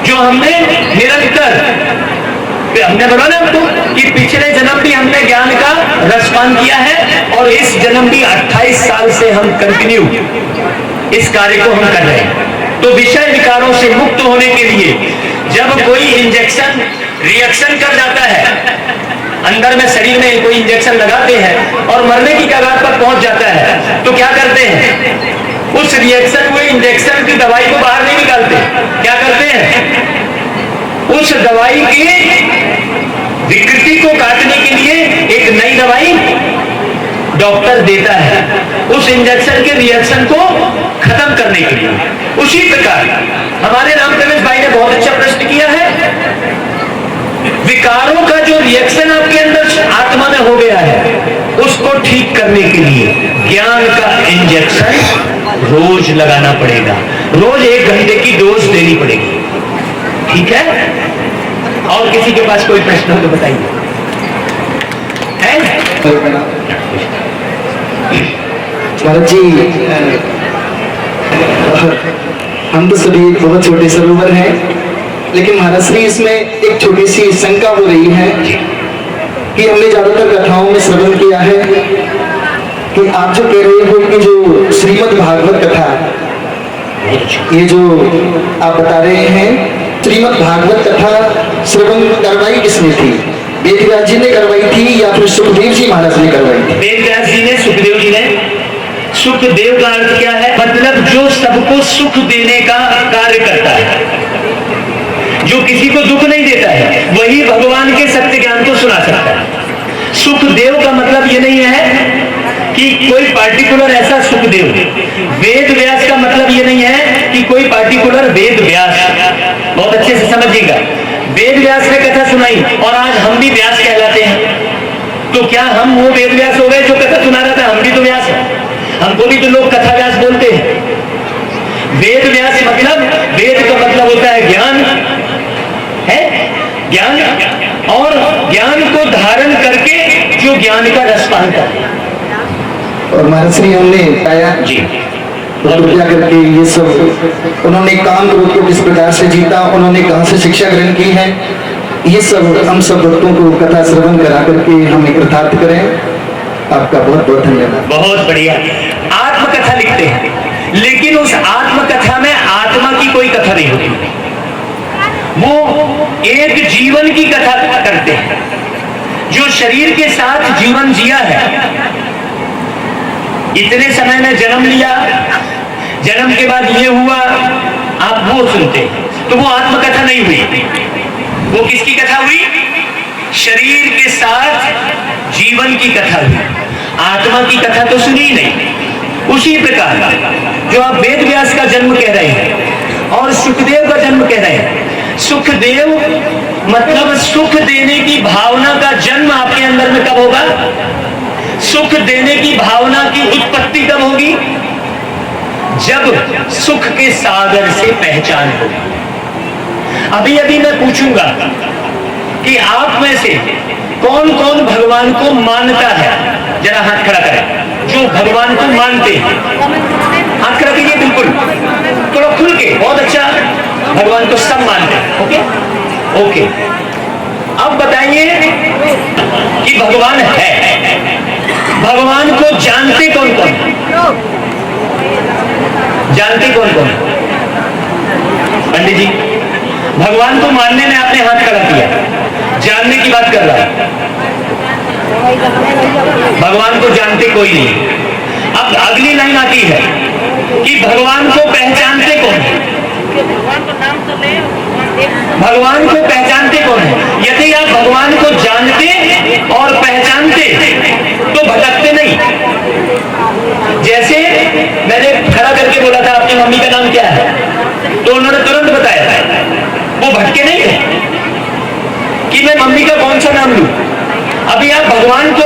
जो हमने निरंतर, हमने बोला ना आपको कि पिछले जन्म भी हमने ज्ञान का रसपान किया है, और इस जन्म भी 28 साल से हम कंटिन्यू इस कार्य को हम कर रहे हैं। तो विषय विकारों से मुक्त होने के लिए जब कोई इंजेक्शन रिएक्शन कर जाता है, अंदर में शरीर में कोई इंजेक्शन लगाते हैं और मरने की कगार पर पहुंच जाता है, तो क्या करते हैं, उस रिएक्शन हुए इंजेक्शन की दवाई को बाहर नहीं निकालते, क्या करते हैं, उस दवाई की विकृति को काटने के लिए एक नई दवाई डॉक्टर देता है, उस इंजेक्शन के रिएक्शन को खत्म करने के लिए। उसी प्रकार हमारे राम प्रवेश भाई ने बहुत अच्छा प्रश्न किया है, विकारों का जो रिएक्शन आपके अंदर आत्मा में हो गया है, उसको ठीक करने के लिए ज्ञान का इंजेक्शन रोज लगाना पड़ेगा, रोज 1 घंटे की डोज देनी पड़ेगी। ठीक है? और किसी के पास कोई प्रश्न हो तो बताइए। महाराज जी, हम तो सभी बहुत छोटे सरोवर हैं, लेकिन महाराज श्री इसमें एक छोटी सी शंका हो रही है कि हमने ज्यादातर कथाओं में श्रवण किया है कि आप जो कह रहे हो कि जो श्रीमद् भागवत कथा, ये जो आप बता रहे हैं, श्रीमद् भागवत कथा श्रवण करवाई किसने थी? वेद व्यास जी ने करवाई थी या फिर सुखदेव जी महाराज ने करवाई थी? वेद व्यास जी ने, सुखदेव जी ने। सुखदेव का अर्थ क्या है? मतलब जो सबको सुख देने का कार्य करता है, जो किसी को दुख नहीं देता है, वही भगवान के सत्य ज्ञान को सुना सकता है। सुखदेव का मतलब ये नहीं है कि कोई पार्टिकुलर ऐसा सुखदेव। वेद व्यास का मतलब ये नहीं है कि कोई पार्टिकुलर वेद व्यास। बहुत अच्छे से समझिएगा, वेद व्यास ने कथा सुनाई और आज हम भी व्यास कहलाते हैं, तो क्या हम वो वेद व्यास हो गए जो कथा सुना रहा था? हम भी तो व्यास हैं, हमको भी तो लोग कथा व्यास बोलते हैं। वेद व्यास मतलब, वेद का मतलब होता है ज्ञान, है ज्ञान, और ज्ञान को धारण करके जो ज्ञान का रसपान करे। और महाराज श्री हमने बताया जी, कृपया करके ये सब उन्होंने काम क्रोध को किस प्रकार से जीता, उन्होंने कहाँ से शिक्षा ग्रहण की है, ये सब हम सब भक्तों को कथा श्रवण करा करके हमें कृतार्थ करें। आपका बहुत बहुत धन्यवाद। बहुत बढ़िया। आत्मकथा लिखते हैं, लेकिन उस आत्मकथा में आत्मा की कोई कथा नहीं होती, वो एक जीवन की कथा करते हैं, जो शरीर के साथ जीवन जिया है, इतने समय में जन्म लिया, जन्म के बाद ये हुआ, आप वो सुनते, तो वो आत्मकथा नहीं हुई। वो किसकी कथा हुई? शरीर के साथ जीवन की कथा हुई, आत्मा की कथा तो सुनी ही नहीं। उसी प्रकार जो आप वेद व्यास का जन्म कह रहे हैं और सुखदेव का जन्म कह रहे हैं, सुखदेव मतलब सुख देने की भावना का जन्म आपके अंदर में कब होगा? सुख देने की भावना की उत्पत्ति कब होगी? जब सुख के सागर से पहचान होगी। अभी अभी मैं पूछूंगा कि आप में से कौन कौन भगवान को मानता है, जरा हाथ खड़ा करें। जो भगवान को मानते हैं हाथ खड़ा कीजिए, बिल्कुल थोड़ा खुल के, बहुत अच्छा। भगवान को सब मानते हैं, ओके ओके। अब बताइए कि भगवान है, भगवान को जानते कौन कौन? जानते कौन कौन? पंडित जी, भगवान को मानने में आपने हाथ खड़ा किया, जानने की बात कर रहा है। भगवान को जानते कोई नहीं। अब अगली लाइन आती है कि भगवान को पहचानते कौन है? भगवान को पहचानते कौन है? यदि आप भगवान को जानते और पहचानते तो भटकते नहीं। जैसे मैंने खड़ा करके बोला था आपकी मम्मी का नाम क्या है, तो उन्होंने तुरंत बताया था, वो भटके नहीं थे कि मैं मम्मी का कौन सा नाम लूं। अभी आप भगवान को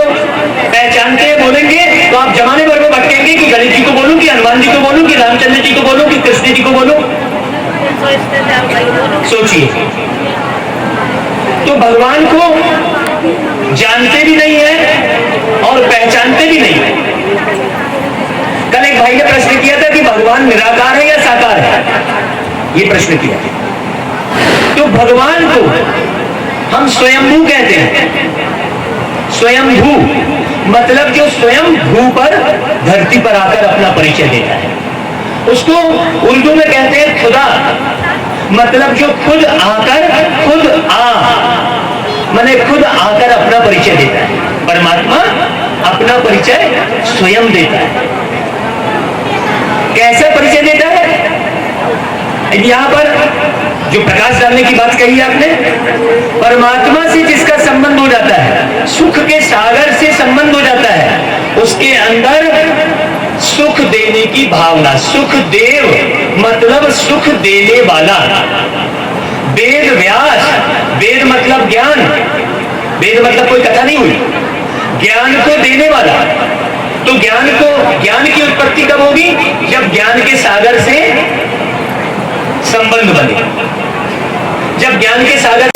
पहचानते हैं बोलेंगे तो आप जमाने भर में भटकेंगे कि गणेश जी को बोलूं, कि हनुमान जी को बोलूं, कि रामचंद्र जी को बोलूं, कि कृष्ण जी को बोलूं। सोचिए, तो भगवान को जानते भी नहीं है और पहचानते भी नहीं है। कल एक भाई ने प्रश्न किया था कि भगवान निराकार है या साकार है, ये प्रश्न किया। तो भगवान को हम स्वयंभू कहते हैं। स्वयंभू मतलब जो स्वयं भू पर धरती पर आकर अपना परिचय देता है, उसको उर्दू में कहते हैं खुदा। मतलब जो खुद आकर खुद माने खुद आकर अपना परिचय देता है। परमात्मा अपना परिचय स्वयं देता है। कैसे परिचय देता है? यहां पर जो प्रकाश डालने की बात कही आपने, परमात्मा से जिसका संबंध हो जाता है, सुख के सागर से संबंध हो जाता है, उसके अंदर सुख देने की भावना, सुख देव मतलब सुख देने वाला। वेद व्यास, वेद मतलब ज्ञान, वेद मतलब कोई कथा नहीं हुई, ज्ञान को देने वाला। तो ज्ञान की उत्पत्ति कब होगी? जब ज्ञान के सागर से संबंध बने, जब ज्ञान के सागर